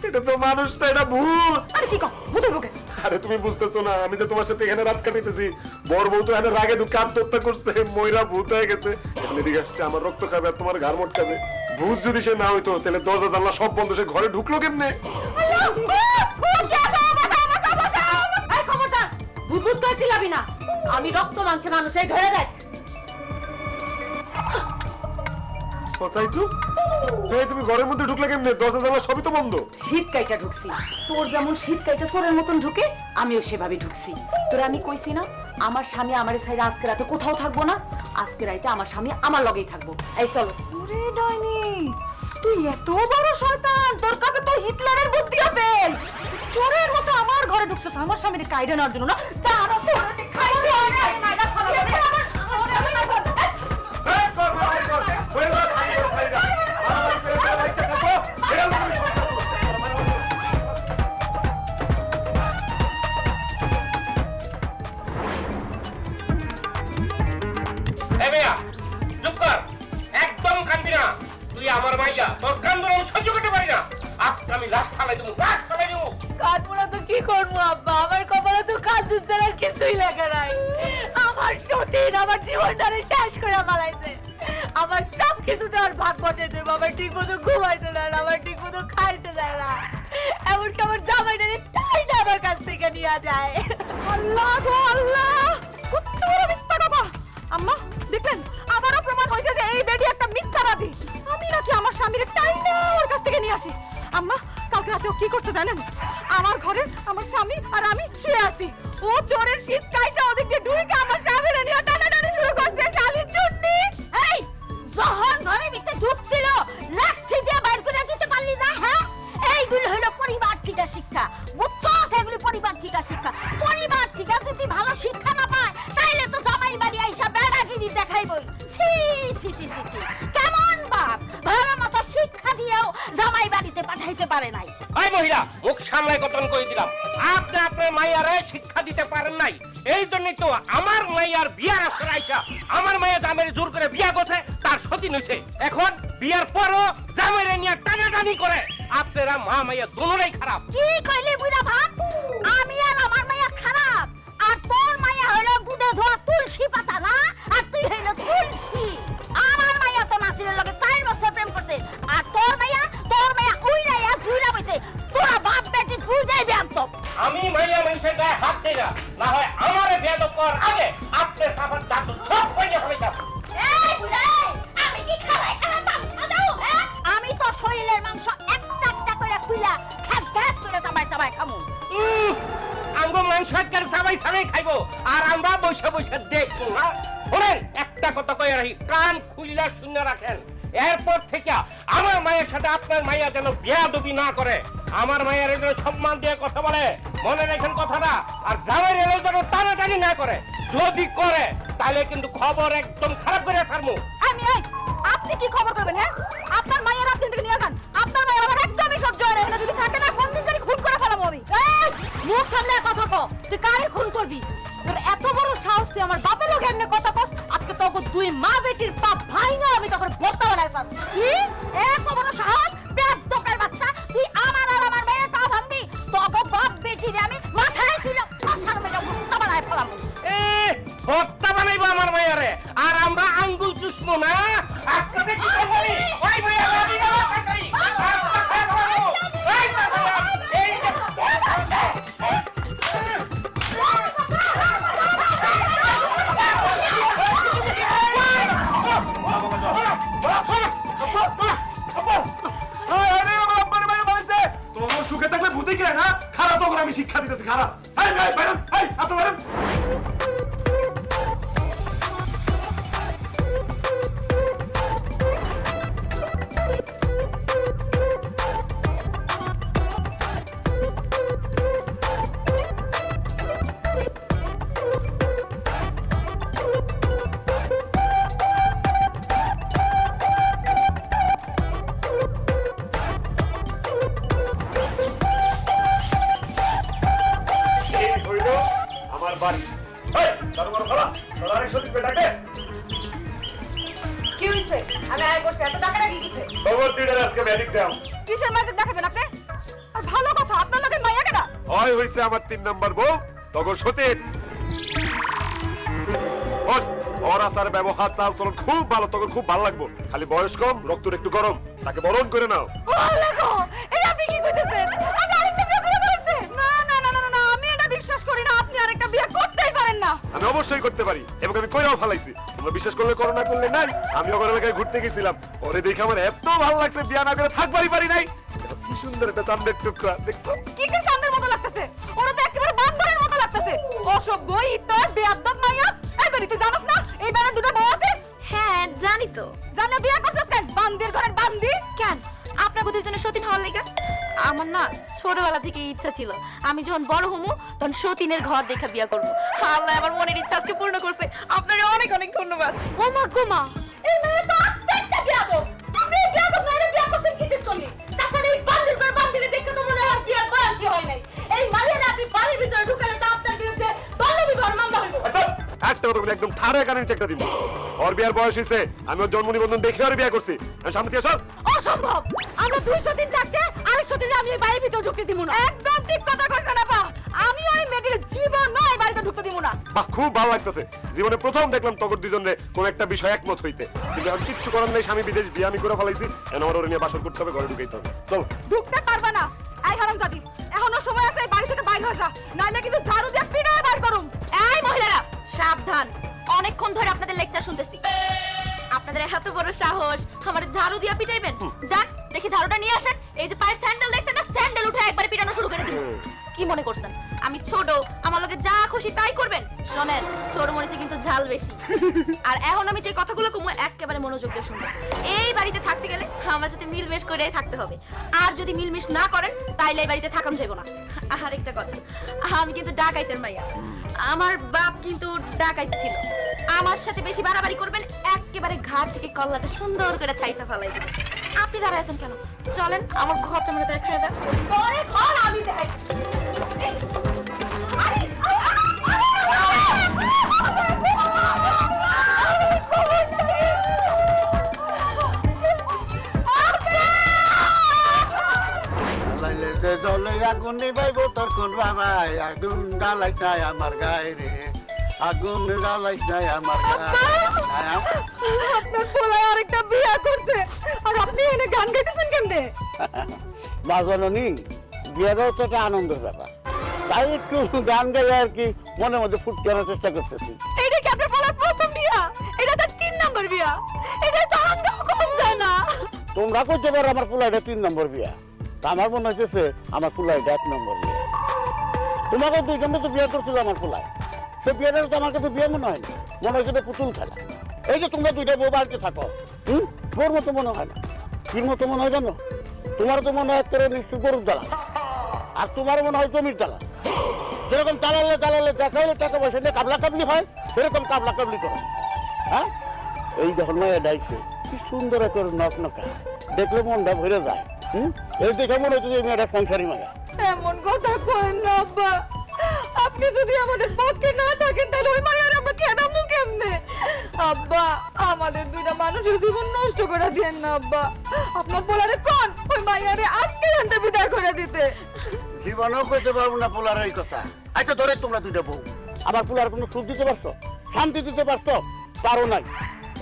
এটা তো মানুষ না, এটা ভূত। আরে কি কও, ভূতের বুকে? আরে তুমি বুঝতেছো না, আমি যে তোমার সাথে এখানে রাত কাটাইতেছি, বড় বউ তো এখানে রাগে দুঃখে আত্মহত্যা করছে, ময়রা ভূত হয়ে গেছে। এখানে দিকে আসছে, আমার রক্ত খাবে আর তোমার ঘাড় মটকাবে। ভূত যদি সে না হইতো, তাহলে দরজা জানলা সব বন্ধ, সে ঘরে ঢুকলো কেমনে? ভূত ভূত তো ছিলাবি না, আমি রক্ত মাংসের মানুষ, এই ধরে দেখ। কোথায় তো? এই তুমি ঘরের মধ্যে ঢুকলে কেমনে? দরজা জানলা সবই তো বন্ধ। শীত কাইটা ঢুকছি, চোর যেমন শীত কাইটা চোরের মতন ঢুকে, আমিও সেভাবে ঢুকছি। তোরা আমি কইছি না, আমার স্বামী আমারে ছাইরা আজকে রাতে কোথাও থাকবো না, আজকে রাতে আমার স্বামী আমার লগেই থাকবো। এই চলো। ওরে ডাইনি, তুই এত বড় শয়তান, তোর কাছে তো হিটলারের বুদ্ধি আছে। চোরের মতো আমার ঘরে ঢুকছস আমার স্বামীর কাইরা নেওয়ার জন্য না? তারা তোরে দেখাইছে অনেক কাইরা ফলাবে। এই মেয়া, চুপ কর, একদম কাঁদবি না। তুই আমার মাইয়া, তোর কান্দন আমি সহ্য করতে পারি না। আজকে আমি লাশ ফালাই দেবো, লাশ ফালাই দেবো। কাঁদবো তো কি করবো আব্বা, আমার কপালে তো কাঁদুন ছাড়া কিছুই লেখা নাই। আমার সতীন আমার জীবনটারে শেষ করে মালাইছে, আমার সব কিছুতে আর ভাগ বসাই দেবো। আমার ঠিক মতো ঘুমাইতে দেয় না, আমার ঠিক মতো খাইতে দেয় না, এমনকি আমার জামাইটারে তাই না আমার কাছ থেকে নিয়ে যায়। আল্লাহ গো আল্লাহ, কত বড় মিথ্যা কথা! আম্মা দেখলেন, আবারও প্রমাণ হয়েছে যে এই বেডি একটা মিথ্যাবাদী। আমি নাকি আমার স্বামীর তাই না ওর কাছ থেকে নিয়ে আসি। আম্মা কালকে রাতে ও কি করতে জানেন? আমার ঘরে আমার স্বামী আর আমি শুয়ে আছি, ও চোরের শীত কাইটা ওদিক দিয়ে ঢুকে আমার স্বামীর নিয়ে টানাটানি শুরু করছে শালির জন্যে। এই যখন ঘরে ভিতরে ঢুকছিল, লাঠি দিয়ে বাইর করে দিতে পারলি না? হ্যাঁ, এইগুলো হলো পরিবার থেকে শিক্ষা, বুঝছো? সেগুলো পরিবার থেকে শিক্ষা। পরিবার থেকে যদি ভালো শিক্ষা না পায়, তাইলে তো জামাই বাড়ি আইসা বেড়াগিরি দেখাইবই। ছি ছি ছি ছি ছি, কেমন বাপ ভালো মতো শিক্ষা দিয়েও জামাই বাড়িতে পাঠাইতে পারে নাই। এই মহিলা, মুখ সামলাই গঠন করে দিলাম। আপনি আপনার মাইয়ারে শিক্ষা দিতে পারেন নাই, এই জন্যই তো আমার মাইয়ার বিয়ার আসর আইসা আমার মাইয়া জামাইরে জোর করে বিয়া করছে, তার সতীন হইছে। এখন বিয়ার পরও জামাইরে নিয়ে টানাটানি করে। আপনারা মা মাইয়া দুটোই খারাপ। কি কইলি বুড়া ভাত? আমি আর আমার মাইয়া খারাপ, আর তোর মাইয়া হলো গুড়ে ধোয়া তুলসী পাতা না, আর তুই হইলো তুলসী। আমার মাইয়া তো নাসিরের লগে 4 বছর প্রেম করছে, আর তোর মাইয়া উইরাইয়া ঝুইরা বইছে। তোরা বাপ বেটি তুই যাই ব্যাংক। আমি মাইয়া মানুষের গায়ে হাত দেই না। শোনেন, একটা কথা কয়ে রাখি, কান খুইলা শুনে রাখেন। এরপর থেকে আমার মায়ের সাথে আপনার মাইয়া যেন বেয়াদবি না করে, আমার মায়ের যেন সম্মান দিয়ে কথা বলে, মনে রাখেন কথাটা। আর জামাই এলে যেন টানাটানি না করে, যদি করে তাহলে কিন্তু খবর একদম খারাপ করে ছাড়বো। আপনি কি খবর করবেন? হ্যাঁ, আপনার মায়ের আপনি থেকে নিয়ে যান। আপনার মায়ের আমার একদমই সহ্য হয় না। এটা যদি থাকে না, কোন দিন জানি খুন করে ফেলাবো আমি। এই, মুখ সামনে কথা কও। তুই কারে খুন করবি? তোর এত বড় সাহস, তুই আমার বাপের লোক এমনি কথা কস? আজকে তোকে দুই মা বেটির পাপ ভাই না, আমি তখন বলতে বানাইতাম। কি এত বড় সাহস? বেয়াদবের বাচ্চা, তুই আমার আর আমার মায়ের পা ভাঙবি? তোকে বাপ বেটি রে আমি মাথায় তুলে পাছার মেরে মুক্তা বানাই ফেলাবো। হত্যা বানাইবো আমার মায়ারে, আর আমরা আঙ্গুল চুষবো না। আজকে দেখি তো বলি, ওই মায়ারে আমি গেলাম তাড়াতাড়ি। আজকে খেয়ে ফেলাবো। এই দেখলাম, এই তোমার সুখে থাকলে ভূতে গিয়ে না খারাপ, তখন আমি শিক্ষা দিতেছি খারাপ। আপনি বলেন আমার বাড়ি। কি হইছে? আমি আয় করছি, এত টাকা রাখি কিসে? খবর দিন আজকে ম্যাজিক দাও। কিসের ম্যাজিক দেখাবেন আপনি? আর ভালো কথা, আপনার লোকের মাইয়া কেডা? হয় হইছে আমার 3 নাম্বার বউ তখন সতীন। ওর আসার ব্যবহার চাল চলন খুব ভালো, তখন খুব ভালো লাগবো। খালি বয়স কম, রক্তর একটু গরম, তাকে বরণ করে নাও। আল্লাহ গো, এই আপনি কি কইতেছেন? আমি আরেকটা বিয়ে করে ফেলেছি? না না না না না, আমি এটা বিশ্বাস করি না। আপনি আরেকটা বিয়ে করতেই পারেন না। আমি অবশ্যই করতে পারি এবং আমি কইরাও ফেলাইছি। তোমরা বিশ্বাস করলে করো, না করলে নাই। আমি ওর এলাকায় ঘুরতে গেছিলাম, ওরে দেখে আমার এত ভালো লাগছে, বিয়া না করে থাকবারই পারি নাই। কি সুন্দর একটা চাঁদের টুকরা, দেখছো? কিসের চাঁদের মতো লাগতেছে? ওরা তো একেবারে বান্দরের মতো লাগতেছে। অসভ্য, ইতর, বেয়াদব মাইয়া। এই বাড়ি তুই জানোস না এই বাড়ির দুটো বউ আছে? হ্যাঁ জানি তো। জানো বিয়ে করছিস কেন? বান্দির ঘরের বান্দি। কেন আপনাকে দুজনে সতীন হওয়ার লেগে? আমার না ছোটবেলা থেকে ইচ্ছা ছিল, আমি যখন বড় হমু তখন সতীনের ঘর দেখা বিয়া করবো। আল্লাহ আমার মনের ইচ্ছা আজকে পূর্ণ করছে। আপনাকে অনেক অনেক ধন্যবাদ। ও মা গো মা, এই মেয়ে তো আস্তে একটা বিয়াদব। আপনি এই বিয়াদব মেয়ের বিয়ে করছেন কিসের জন্য? তাছাড়া এই বান্দির ঘরের বান্দিরে দেখে তো মনে হয় বিয়ের বয়সই হয় নাই। এই মালিয়ারে আপনি বাড়ির ভিতরে ঢুকালে তো আপনার বিরুদ্ধে দণ্ডনীয় মামলা হইব। একটা কথা বলে একদম ঠাড়া কানের চেকটা দিব। ওর বিয়ার বয়স হইছে, আমি ওর জন্ম নিবন্ধন দেখে ওর বিয়া করছি। আমি সামনে দিয়ে সব অসম্ভব। আমরা 200 দিন থাকতে আরেক 100 দিন আমি এই বাড়ির ভিতর ঢুকতে দিব না। একদম ঠিক কথা কইছেন আপা। আমি ওই মেয়েটির জীবন নয় বাড়িতে ঢুকতে দিব না। বাহ, খুব ভালো লাগতেছে। জীবনে প্রথম দেখলাম তখন দুজনে কোন একটা বিষয় একমত হইতে। কিন্তু এখন কিচ্ছু করার নাই, স্বামী বিদেশ বিয়ে আমি করে ফেলাইছি। এখন আমার ওরে নিয়ে বাসর করতে হবে, ঘরে ঢুকাইতে হবে। চল। ঢুকতে পারবে না। এই হারামজাদি, এখনো সময় আছে, এই বাড়ি থেকে বাইরে হয়ে যা, নাইলে কিন্তু ঝাড়ু দিয়ে পিটায় বাইর করুম। এই মহিলারা সাবধান, অনেকক্ষণ ধরে আপনাদের লেকচার শুনতেছি। আপনাদের এত বড় সাহস আমার ঝাড়ু দিয়া পিটাইবেন? যান দেখি ঝাড়ুটা নিয়ে আসেন। এই যে পায়ের স্যান্ডেল দেখছেন না, স্যান্ডেল উঠে একবারে পিটানো শুরু করে দিব। কি মনে করছেন আমি ছোট, আমার লগে যা খুশি তাই করবেন? শোনেন, ছোট মরিচে কিন্তু ঝাল বেশি। আর এখন আমি যে কথাগুলো কমু একেবারে মনোযোগ দিয়ে শুনবেন। এই বাড়িতে থাকতে গেলে আমার সাথে মিলমিশ করেই থাকতে হবে। আর যদি মিলমিশ না করেন তাইলে এই বাড়িতে থাকাম যাইব না। আর একটা কথা, আমি কিন্তু ডাকাইতের মাইয়া। আমার বাপ কিন্তু ডাকাইত ছিল। আমার সাথে বেশি বাড়াবাড়ি করবেন, একেবারে ঘাট থেকে কল্লাটা সুন্দর করে ছাইচা ফেলাই দিবেন। আপনি দাঁড়ায় আছেন কেন? চলেন আমার ঘরটা মনে তারা খেয়ে দেন। ঘরে ঘর আমি দেখাই। জলে আগুন নিবাইব তখন বাবাই, আগুন জ্বালাই নাই আমার গায়ে রে, আগুন জ্বালাই নাই আমার গায়ে। আপনার পোলায় আরেকটা বিয়ে করছে, আর আপনি এনে গান গাইতেছেন কেমনে? বাজানি বিয়েরও তো একটা আনন্দের ব্যাপার, তাই একটু গান গাই আর কি মনের মধ্যে ফুটতে আনার চেষ্টা করতেছি। এইটা কি আপনার পোলার প্রথম বিয়া? এটা তার 3 নম্বর বিয়া। এটা তো আমরাও কম যায় না। তোমরা করতে পারো আমার পোলাইটা 3 নম্বর বিয়া, তা আমার মনে হচ্ছে আমার পোলাইটা 1 নম্বর বিয়া। তোমাকে দুইজনে তো বিয়ে করছিল আমার পোলায়, সে বিয়েটা তো আমার কাছে বিয়ে মনে হয় না। মনে হয় যেটা পুতুল খেলা। এই যে তোমরা দুইটা বউ বাড়িতে থাকো, তোর মতো মনে হয় না। কির মতো মনে হয় জানো? তোমার তো মনে হয় একটা নিশ্চয় গরুর জ্বালা, আর তোমার মনে হয় জমির জ্বালা। যেরকম চালালে দেখা হলে টাকা পয়সা নিয়ে কাবলা কাবলি হয়, সেরকম কাবলা কাবলি করো। হ্যাঁ, এই দেখো মেয়ে ডাইছে, কি সুন্দর করে নক নকা, দেখলে মনটা ভরে যায়। এই দেখে মনে হচ্ছে যে মেয়েটা সংসারী মায়া। এমন কথা করেন না আব্বা, আপনি যদি আমাদের পক্ষে না থাকেন তাহলে ওই মায়ের আমরা কেনামু কেমনে? আব্বা, আমাদের দুইটা মানুষের জীবন নষ্ট করে দিয়েন না আব্বা। আপনার পোলারে কোন ওই মাইয়ারে আজকে জানতে বিদায় করে দিতে। জীবনেও কইতে পারবো না পোলার এই কথা। আচ্ছা ধরে তোমরা দুইটা বউ, আমার পোলার কোনো সুখ দিতে পারছো, শান্তি দিতে পারছো? পারো নাই।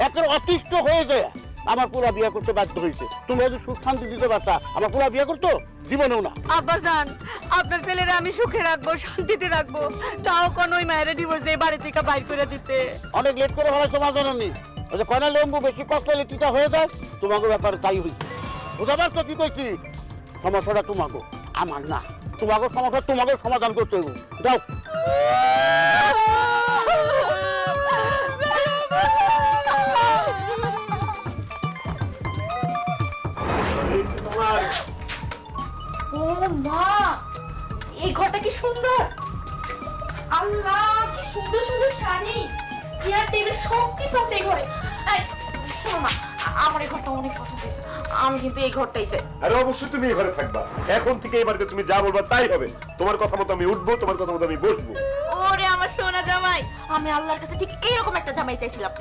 একের অতিষ্ঠ হয়ে যায় আমার পোলা বিয়ে করতে বাধ্য হয়েছে। তোমরা যদি সুখ শান্তি দিতে পারতা, আমার পোলা বিয়ে করতো? জীবনেও না। আব্বা জান, আপনার ছেলেরা আমি সুখে রাখবো, শান্তিতে রাখবো, তাও কোন ওই মায়ের ডিভোর্স দিয়ে বাড়ি থেকে বাইর করে দিতে। অনেক লেট করে ফেলা তোমার জানি, ওই যে কয়না লেম্বু বেশি কষ্ট হলে টিটা হয়ে যায়, তোমাকে ব্যাপারে তাই হয়েছে। বুঝা পারছো কি কইছি? সমস্যাটা তোমাকে, আমার না। তোমাকে সমস্যা তোমাকে সমাধান করতে হবে। যাও। ও মা, এই ঘরটা কি সুন্দর! আল্লাহ, কি সুন্দর সুন্দর শাড়ি, চেয়ার টেবিল সব কিছু আছে এই ঘরে। এই শোনো না, আমার এই ঘরটা অনেক পছন্দ হয়েছে, আমি কিন্তু এই ঘরটাই চাই। আরে অবশ্যই তুমি এই ঘরে থাকবা। এখন থেকে এই বাড়িতে তুমি যা বলবা তাই হবে। তোমার কথা মতো আমি উঠবো, তোমার কথা মতো আমি বসবো। ওরে আমার সোনা জামাই, আমি আল্লাহর কাছে ঠিক এইরকম একটা জামাই চাইছিলাম।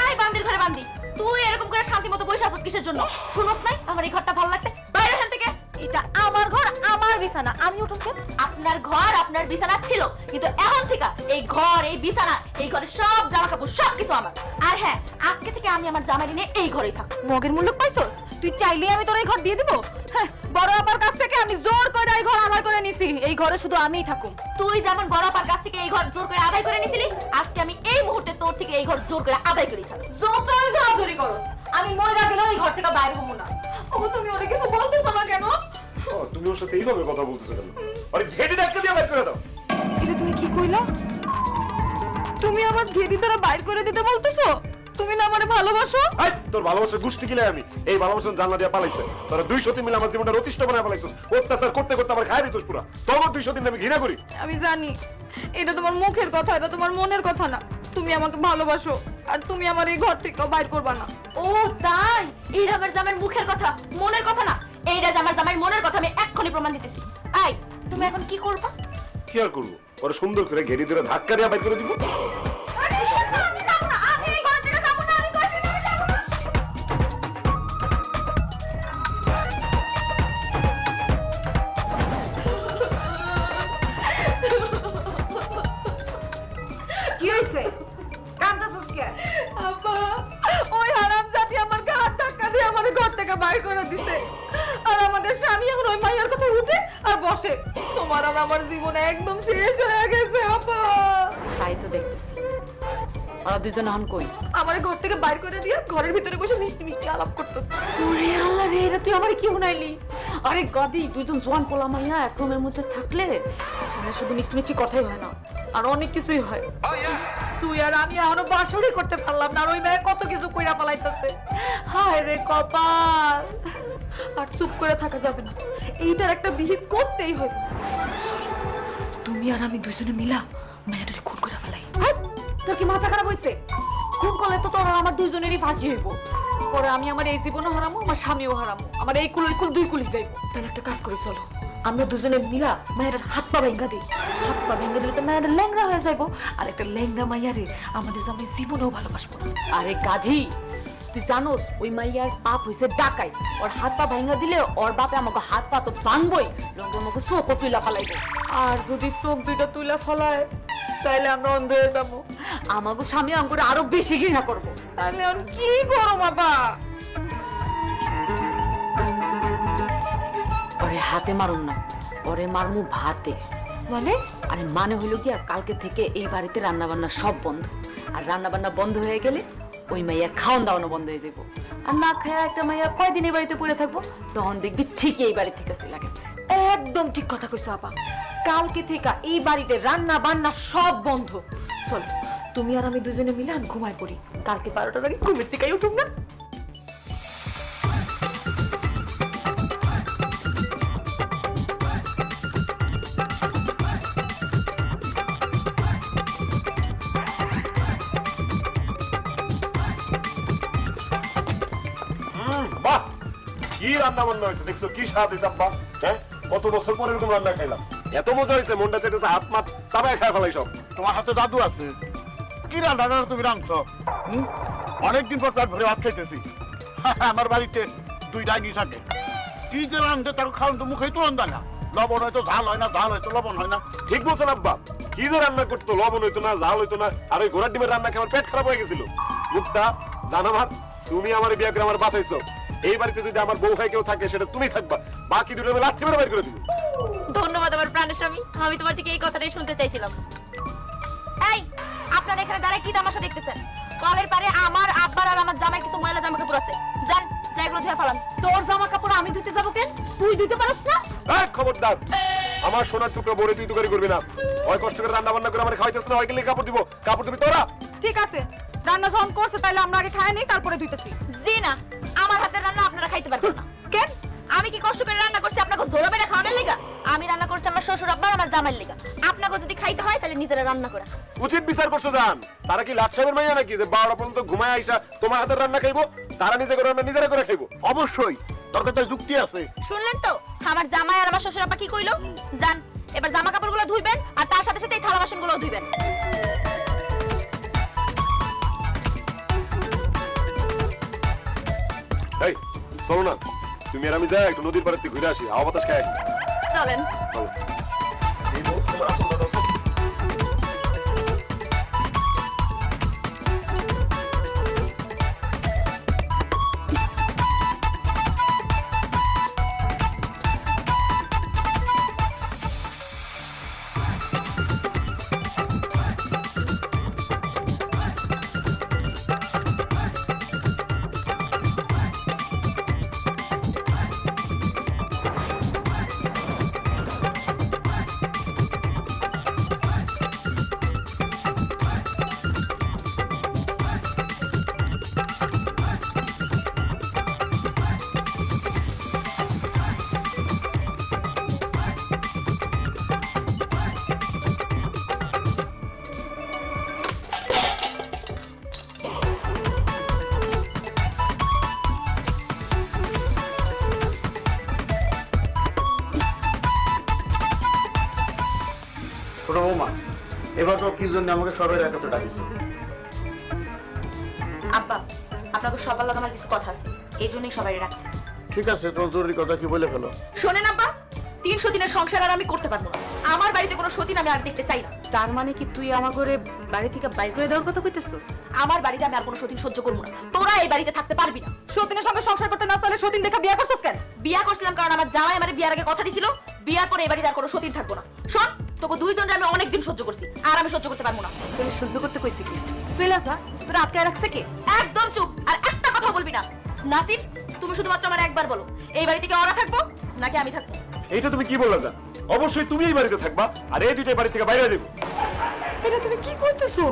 এই বান্দির ঘরে বান্দি, তুই এরকম করে শান্তি মতো বসে আছিস কিসের জন্য? শুনোস নাই আমার এই ঘরটা ভালো লাগছে? বাইরে এখান থেকে। এটা আমার ঘর, আমার বিছানা, আমি উঠুন কেন? আপনার ঘর, আপনার বিছানা ছিল, কিন্তু এখন থেকে এই ঘর, এই বিছানা, এই ঘরে সব জামা কাপড় সবকিছু আমার। আর হ্যাঁ, আজকে থেকে আমি আমার জামাই নিয়ে এই ঘরেই থাকবো। মগের মূল্য পাইছস? তুই চাইলেই আমি তোর এই ঘর দিয়ে দিব? হ্যাঁ, বড় আপার কাছ থেকে আমি জোর করে এই ঘর আদায় করে নিছি। এই ঘরে শুধু আমিই থাকুম। তুই যেমন বড় আপার কাছ থেকে এই ঘর জোর করে আদায় করে নিছিলি, আজকে আমি এই মুহূর্তে তোর থেকে এই ঘর জোর করে আদায় করে ছাড়ব। যতই জোরাজোরি করস, আমি মরে গেলেও এই ঘর থেকে বাইরে হবো না। ওগো, তুমি ওরে কিছু বলতেছো না কেন? ও, তুমি ওর সাথে এইভাবে কথা বলতেছো কেন? আরে ঘেটে ধাক্কা দিয়ে বাইর করে দাও। এটা তুমি কি কইলা? তুমি আমার ঘেরি দ্বারা বাইর করে দিতে বলতেছো? তুমি না আমারে ভালোবাসো? আই, তোর ভালোবাসার গুষ্টি কিলে আমি এই ভালোবাসার জানলা দিয়ে পালাইছে। তোরা 200 দিন মিলে আমার জীবনটা অতিষ্ঠ বানায় পালাইছিস। অত্যাচার করতে করতে আমার খায় দিছিস পুরা। তোর 200 দিন আমি ঘৃণা করি। আমি জানি এটা তোমার মুখের কথা, এটা তোমার মনের কথা না। তুমি আমাকে ভালোবাসো, আর তুমি আমার এই ঘর থেকে বাইর করবা না। ও তাই? এটা আমার জামাইয়ের মুখের কথা, মনের কথা না। এইটা আমার জামাইয়ের মনের কথা, আমি এক্ষুনি প্রমাণ দিতেছি। আই, তুমি এখন কি করবা? কি আর করবো? ওরা সুন্দর করে ঘেরি ধরে ধাক্কা দিয়ে বাইর করে দিব। আরে শোনো, আমি যাবো না, আমি এই ঘর থেকে যাবো না, আমি ঘর থেকে যাবো না। কি হইছে? কাঁদতেছস কেন? আব্বা, ওই হারামজাদি আমার গায়ে ধাক্কা দিয়ে আমার ঘর থেকে বাইর করে দিছে। আর আমাদের স্বামী এখন ওই মাইয়ার কথা উঠে আর বসে। তোমার আর আমার জীবন একদম শেষ হয়ে গেছে আব্বা। তাই তো দেখতেছি। আর দুজন হন কই? আমার ঘর থেকে বাইর করে দিয়ে ঘরের ভিতরে বসে মিষ্টি মিষ্টি আলাপ করতেছে। ওরে আল্লাহ রে, এটা তুই আমারে কি শুনাইলি? আরে গাদি, দুজন জোয়ান পোলা মাইয়া এক রুমের মধ্যে থাকলে সামনে শুধু মিষ্টি মিষ্টি কথাই হয় না, আর অনেক কিছুই হয়। তুই আর আমি এখনো বাসরই করতে পারলাম না, আর ওই মেয়ে কত কিছু কইরা পালাইতেছে। হায় রে কপাল। আর চুপ করে থাকা যাবে না, এইটার একটা বিহিত করতেই হবে। তুমি আর আমি দুজনে মিলা মেয়েটারে খুন করে ফেলাই। তোর কি মাথা খারাপ হয়েছে? খুন করলে তো তোর আর আমার দুজনেরই ফাঁসি হইব। পরে আমি আমার এই জীবনও হারামো, আমার স্বামীও হারামো, আমার এই কুল দুই কুলি যাইব। তাহলে একটা কাজ করে চলো, আমরা দুজনে মিলা মায়ের হাত পা ভেঙ্গা দিই। হাত পা ভেঙ্গা দিলে তো মায়ের ল্যাংড়া হয়ে যাইব, আর একটা ল্যাংড়া মাইয়ারে আমাদের জামাই জীবনেও ভালোবাসবো না। আরে গাধি, তুই জানোস ওই মাইয়ার পাপ হইছে ডাকাই। ওর হাত পা ভাঙা দিলে ওর বাপে আমাকে হাত পা তো ভাঙবই, লঙ্গে আমাকে চোখও তুইলা ফেলাইবো। আর যদি চোখ দুইটা তুইলা ফেলায় তাইলে আমরা অন্ধ হয়ে যাবো। আমাকে স্বামী আমাকে আরো বেশি ঘৃণা করবো। তাহলে আমি কি করো বাবা? ওরে হাতে মারুন না, ওরে মারমু ভাতে। মানে? আরে মানে হইলো কি, কালকে থেকে এই বাড়িতে রান্না বান্না সব বন্ধ। আর রান্না বান্না বন্ধ হয়ে গেলে ওই মাইয়ার খাওয়ান দাওয়ানো বন্ধ হয়ে যাবো। আর না খায় একটা মাইয়া কয়দিন এই বাড়িতে পড়ে থাকবো, তখন দেখবি ঠিকই এই বাড়ি থেকে চলে গেছে। একদম ঠিক কথা কইছো আপা। কালকে থেকে এই বাড়িতে রান্না বান্না সব বন্ধ। চলো তুমি আর আমি দুজনে মিলে আমি ঘুমায় পড়ি, কালকে 12টার আগে ঘুমের থেকেই উঠুম না। বাহ, কি রান্না বান্না হয়েছে দেখছো, কি স্বাদ হয়েছে আব্বা। হ্যাঁ, কত বছর পরে এরকম রান্না খাইলাম, এত মজা হয়েছে, মনটা চাইতেছে হাত মাত চাবাই খায় ফেলাই সব। তোমার হাতে জাদু আছে। কি রান্না তুমি রাঁধছো? অনেকদিন পর পেট ভরে ভাত খাইতেছি। আমার বাড়িতে 2 ডাইনি থাকে। কি যে রাঁধতে তার খাওয়ান তো মুখেই তুলন দেয় না। লবণ হয়তো ঝাল হয় না, ঝাল হয়তো লবণ হয় না। ঠিক বলছেন আব্বা, কি যে রান্না করতো, লবণ হইতো না, ঝাল হইতো না, আর ওই ঘোড়ার ডিমের রান্না খেয়ে আমার পেট খারাপ হয়ে গেছিল। মুক্তা জানামার, তুমি আমার বিয়ে করে আমার বাঁচাইছো। এই বাড়িতে যদি আমার বউ হয় কেউ থাকে সেটা তুমি থাকবা, বাকি দুটো আমি লাথি মেরে বের করে দিব। ধন্যবাদ আমার প্রাণের স্বামী, আমি তোমার থেকে এই কথাটাই শুনতে চাইছিলাম। এই, আপনারা এখানে দাঁড়ায় কি তামাশা দেখতেছেন? কলের পারে আমার আব্বার আর আমার জামাই কিছু ময়লা জামা কাপড় আছে, যান যাইগুলো ধুয়ে ফেলান। তোর জামা কাপড় আমি ধুতে যাবো কেন? তুই ধুতে পারস না? এই খবরদার, আমার সোনার টুকরো বলে তুই তুকারি করবি না। ওই কষ্ট করে রান্না বান্না করে আমার খাওয়াইতেছ না, ওই গেলে কাপড় দিব, কাপড় দিবি তোরা। ঠিক আছে, রান্না যখন করছে তাহলে আমরা আগে খাই নেই, তারপরে ধুইতেছি। জি না, আমার হাতের রান্না আপনারা খাইতে পারবেন না। কেন? আমি কি কষ্ট করে রান্না করছি আপনাকে জোরে বেড়ে খাওয়ানোর লেগা? আমি রান্না করছি আমার শ্বশুর আব্বা আর আমার জামাইয়ের লেগা। আপনাকে যদি খাইতে হয় তাহলে নিজেরা রান্না করা। উচিত বিচার করছো জান। তারা কি লাট সাহেবের মাইয়া নাকি যে 12টা পর্যন্ত ঘুমায় আইসা তোমার হাতের রান্না খাইবো? তারা নিজে করে রান্না নিজেরা করে খাইবো। অবশ্যই দরকার তো যুক্তি আছে। শুনলেন তো আমার জামাই আর আমার শ্বশুর আব্বা কি কইলো? যান এবার জামা কাপড়গুলো ধুইবেন আর তার সাথে সাথে এই থালা বাসনগুলো ধুইবেন। এই চলো না, তুমি আর আমি যাই একটু নদীর পাড়ে ঘুরে আসি, হাওয়া বাতাস খাই আসি। চলেন। চলো। ছোট বৌমা, এবার তো কি জন্য আমাকে সবাই একত্রে ডাকিস? আব্বা, আপনাকে সবার লগে আমার কিছু কথা আছে, এই জন্যই সবাই রাখছি। ঠিক আছে, তোর জরুরি কথা কি বলে ফেলো। শোনেন আব্বা, 300 দিনের সংসার আর আমি করতে পারবো না। আমার বাড়িতে কোনো সতীন আমি আর দেখতে চাই না। তার মানে কি তুই আমার ঘরে বাড়ি থেকে বাইর করে দেওয়ার কথা কইতেছস? আমার বাড়িতে আমি আর কোনো সতীন সহ্য করবো না। তোরা এই বাড়িতে থাকতে পারবি না। সতীনের সঙ্গে সংসার করতে না চাইলে সতীন দেখা বিয়ে করছস কেন? বিয়া করছিলাম কারণ আমার জামাই আমার বিয়ার আগে কথা দিছিল, বিয়ার পরে এই বাড়িতে আর কোনো সতীন থাকবো না। শোন, তোকে দুইজনকে আমি অনেকদিন সহ্য করছি, আর আমি সহ্য করতে পারবো না। তুই সহ্য করতে কইছি কি? তুই চলে যা, তোরা আটকায় রাখছে কে? একদম চুপ, আর একটা কথা বলবি না। নাসির, তুমি শুধুমাত্র আমার একবার বলো, এই বাড়ি থেকে ওরা থাকবো নাকি আমি থাকবো? এইটা তুমি কি বললা জান? অবশ্যই তুমি এই বাড়িতে থাকবা, আর এই দুইটা বাড়ি থেকে বাইরে যাবো। এটা তুমি কি কইতেছো?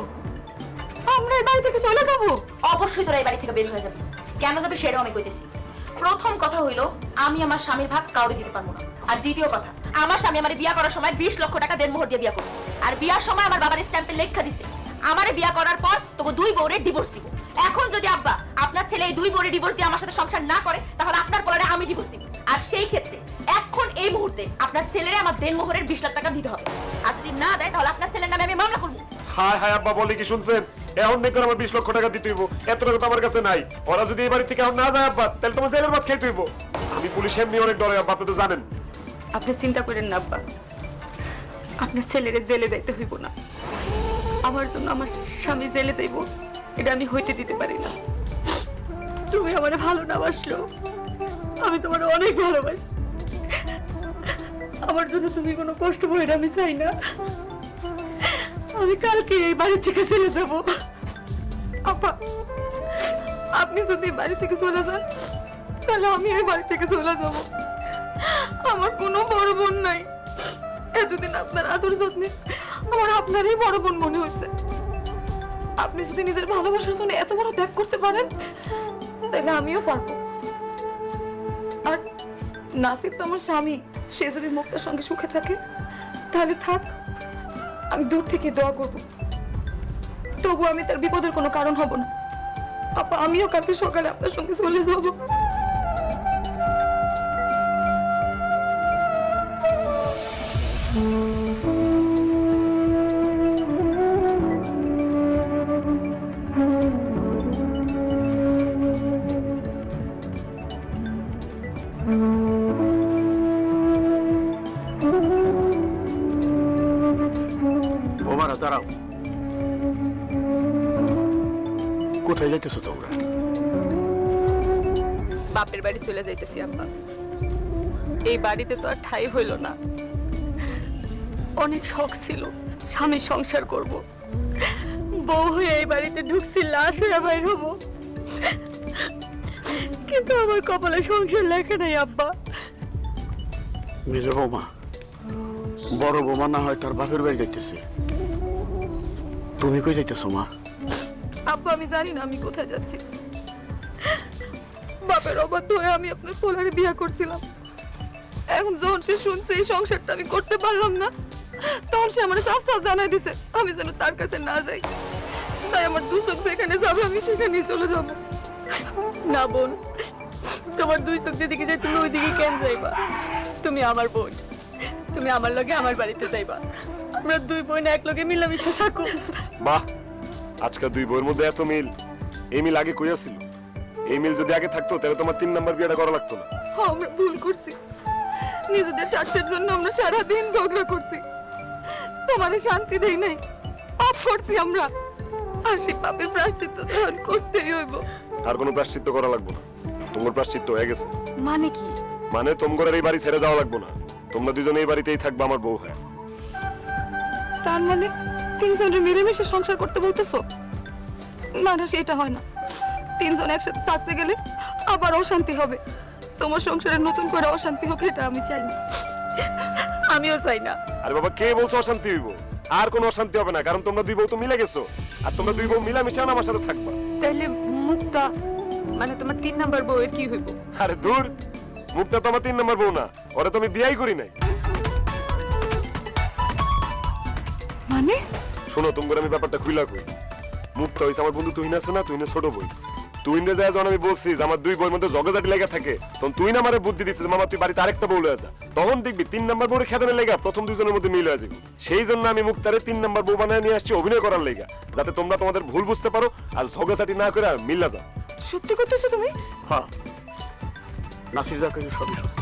আমরা এই বাড়ি থেকে চলে যাব? অবশ্যই তোরা এই বাড়ি থেকে বের হয়ে যাবে। কেন যাবে সেটাও আমি কইতেছি। প্রথম কথা হইলো, আমি আমার স্বামীর ভাগ কাউরে দিতে পারবো না। আর দ্বিতীয় কথা, আমার স্বামী আমার বিয়া করার সময় 20 লক্ষ টাকা দেনমোহর দিয়ে বিয়া করবে। আর বিয়ার সময় আমার বাবার স্ট্যাম্পে লেখা দিছে আমারে বিয়া করার পর তোকে 2 বউরে ডিভোর্স দিব। এখন যদি আব্বা আপনার ছেলে এই 2 বউরে ডিভোর্স দিয়ে আমার সাথে সংসার না করে, তাহলে আপনার পরে আমি ডিভোর্স দিব। আর সেই ক্ষেত্রে এখন এই মুহূর্তে আপনার ছেলেরে আমার দেনমোহরের 20 লাখ টাকা দিতে হবে। আর যদি না দেয় তাহলে আপনার ছেলের নামে আমি মামলা করব। হায় হায় আব্বা, বলি কি শুনছেন? এখন দেখো আমার 20 লক্ষ টাকা দিতে হইব, এত টাকা তো আমার কাছে নাই। ওরা যদি এই বাড়ি থেকে এখন না যায় আব্বা, তাহলে তোমার জেলের ভাত খাইতে হইব। আমি পুলিশ এমনি অনেক ডরে আব্বা, আপনি তো জানেন। আপনি চিন্তা করেন না আব্বা, আপনার ছেলেরে জেলে যাইতে হইব না। আমার জন্য আমার স্বামী জেলে যাইব, এটা আমি হইতে দিতে পারি না। তুমি আমার ভালো না বাসলো, আমি তোমার অনেক ভালোবাসি। আমার জন্য তুমি কোনো কষ্ট পাই না, আমি চাই না। আমি কালকে এই বাড়ি থেকে চলে যাব। আপা, আপনি যদি এই বাড়ি থেকে চলে যান তাহলে আমি এই বাড়ি থেকে চলে যাব। আমার কোনো বড় বোন নাই। এতদিন আপনার আদর যত্নে আমার আপনারই বড় বোন মনে হয়েছে। আপনি যদি নিজের ভালোবাসার জন্য এত বড় ত্যাগ করতে পারেন তাহলে আমিও পারবো। আর নাসির তো আমার স্বামী, সে যদি মুক্তার সঙ্গে সুখে থাকে তাহলে থাক, আমি দূর থেকে দোয়া করব, তবু আমি তার বিপদের কোনো কারণ হব না। আপা আমিও কালকে সকালে আপনার সঙ্গে চলে যাব। বোমারা দাঁড়াও, কোথায় যাইতেছো তোমরা? বাপের বাড়ি চলে যাইতেছি আব্বা। এই বাড়িতে তো আর ঠাই হইল না। অনেক শখ ছিল স্বামী সংসার করব, বউ হয়ে এই বাড়িতে ঢুকছি, লাশ হয়ে বাইর হবো, কিন্তু আমার কপালে সংসার লেখা নাই আব্বা। মেজ বৌমা, বড় বৌমা না হয় তার বাপের বাড়ি যাইতেছে, তুমি কই যাইতেছো মা? আব্বা আমি জানি না আমি কোথায় যাচ্ছি। বাপের অবাধ্য হয়ে আমি আপনার পোলারে বিয়ে করছিলাম। এখন যখন সে শুনছে এই সংসারটা আমি করতে পারলাম না, তখন সে আমার সাফ সাফ জানাই দিছে আমি যেন তার কাছে না যাই। তাই আমার দু চোখ যেখানে যাবে আমি সেখানেই চলে যাব। না বোন, তোমার দুই চোখ দিকে যে তুমি ওইদিকে কেন যাইবা? তুমি আমার বোন, তুমি আমার লগে আমার বাড়িতে যাইবা, আমরা দুই বোন এক লগে মিলামিশে থাকো। বাহ, আজকাল দুই বইয়ের মধ্যে এত মিল। এই মিল আগে কই ছিল? এই মিল যদি আগে থাকতো তাহলে তোমার 3 নাম্বার বিয়েটা করা লাগতো না। আমরা ভুল করছি, নিজেদের স্বার্থের জন্য আমরা সারাদিন ঝগড়া করছি, তোমার শান্তি দেই নাই, পাপ করছি আমরা। আর সেই পাপের প্রায়শ্চিত্ত তখন করতেই হইব। আর কোনো প্রায়শ্চিত্ত করা লাগবে না, তোমার প্রায়শ্চিত্ত হয়ে গেছে। মানে কি? মানে তোমার এই বাড়ি ছেড়ে যাওয়া লাগবে না, তোমরা দুজন এই বাড়িতেই থাকবে আমার বউ হয়ে। তার মানে তিনজনের মিলেমিশে সংসার করতে বলতেছো? না না, সেটা হয় না। তিনজন একসাথে থাকতে গেলে আবার অশান্তি হবে। তোমার সংসারে নতুন করে অশান্তি হোক এটা আমি চাই না, আমিও চাই না। আরে বাবা, কে বলছো অশান্তি হইব? আর কোনো অশান্তি হবে না, কারণ তোমরা দুই বউ তো মিলে গেছো, আর তোমরা দুই বউ মিলামিশে আমার সাথে থাকবা। তাইলে মুক্তা মানে তোমার 3 নাম্বার বউয়ের কি হইব? আরে দূর, মুক্তা তো আমার 3 নাম্বার বউ না, ওরে তো আমি বিয়াই করি নাই। মানে শোনো, তোমার আমি ব্যাপারটা খুইলা কই। মুক্তা হইছে আমার বন্ধু তুহিন আছে না, তুহিনের ছোট বই। তুহিনরে যায় যখন আমি বলছি যে আমার দুই বইয়ের মধ্যে ঝগড়াঝাটি লেগে থাকে, তখন তুহিন আমারে বুদ্ধি দিচ্ছে মামা তুই বাড়িতে আরেকটা বউ লয়ে যা। তখন দেখবি 3 নাম্বার বউরে খেদানে লেগা প্রথম দুজনের মধ্যে মিল হয়ে যাবে। সেই জন্য আমি মুক্তারে 3 নাম্বার বউ বানায় নিয়ে আসছি অভিনয় করার লেগা, যাতে তোমরা তোমাদের ভুল বুঝতে পারো আর ঝগড়াঝাটি না করে মিল্লা যাও। সত্যি করতেছো তুমি? হ্যাঁ, নাসির যা কইছে সবই সত্যি।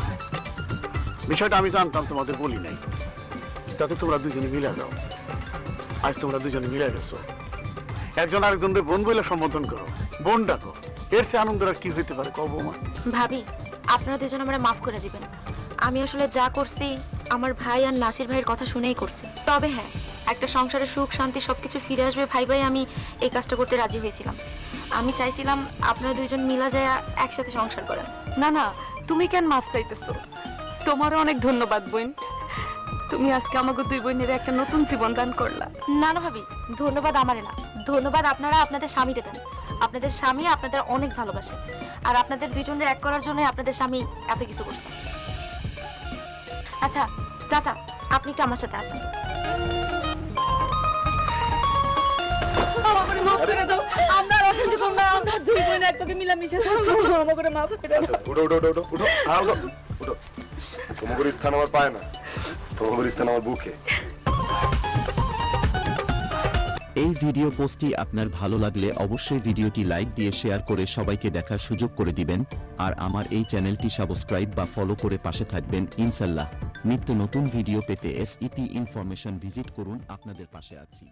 বিষয়টা আমি জানতাম, তোমাদের বলি নাই, যাতে তোমরা দুজনে মিলে যাও। আজ তোমরা দুজনে মিলে গেছো, একজন আরেকজনের বোন বলে সম্বোধন করো, বোন ডাকো। এর চেয়ে আনন্দ আর কি হইতে পারে কও বৌমা? ভাবি, আপনারা দুজন আমরা মাফ করে দিবেন। আমি আসলে যা করছি আমার ভাই আর নাসির ভাইয়ের কথা শুনেই করছি। তবে হ্যাঁ, একটা সংসারে সুখ শান্তি সবকিছু ফিরে আসবে ভাই ভাই আমি এই কাজটা করতে রাজি হয়েছিলাম। আমি চাইছিলাম আপনারা দুইজন মিলা যায় একসাথে সংসার করেন। না না, তুমি কেন মাফ চাইতেছো? তোমারও অনেক ধন্যবাদ বোন, তুমি আজকে আমাকে দুই বোনের একটা নতুন জীবন দান করলা। না না ভাবি, ধন্যবাদ আমারে না, ধন্যবাদ আপনারা আপনাদের স্বামীকে দেন। আপনাদের স্বামী আপনাদের অনেক ভালোবাসে, আর আপনাদের দুইজনের এক করার জন্য আপনাদের স্বামী এত কিছু করছে। আচ্ছা চাচা, আপনি একটু আমার সাথে আসেন। আমাকে মাফ করে দাও, আমরা আর অশান্তি করব না, আমরা দুই বোন একসাথে মিলামিশে থাকবো। আমাকে মাফ করে দাও। উঠো উঠো উঠো উঠো, হ্যাঁ উঠো উঠো। তোমার স্থান আমার পায় না, তোমার স্থান আমার বুকে। এই ভিডিও পোস্টটি আপনার ভালো লাগলে অবশ্যই ভিডিওটি লাইক দিয়ে শেয়ার করে সবাইকে দেখার সুযোগ করে দিবেন, আর আমার এই চ্যানেলটি সাবস্ক্রাইব বা ফলো করে পাশে থাকবেন ইনশাল্লাহ। নিত্য নতুন ভিডিও পেতে SEP ইনফরমেশন ভিজিট করুন, আপনাদের পাশে আছি।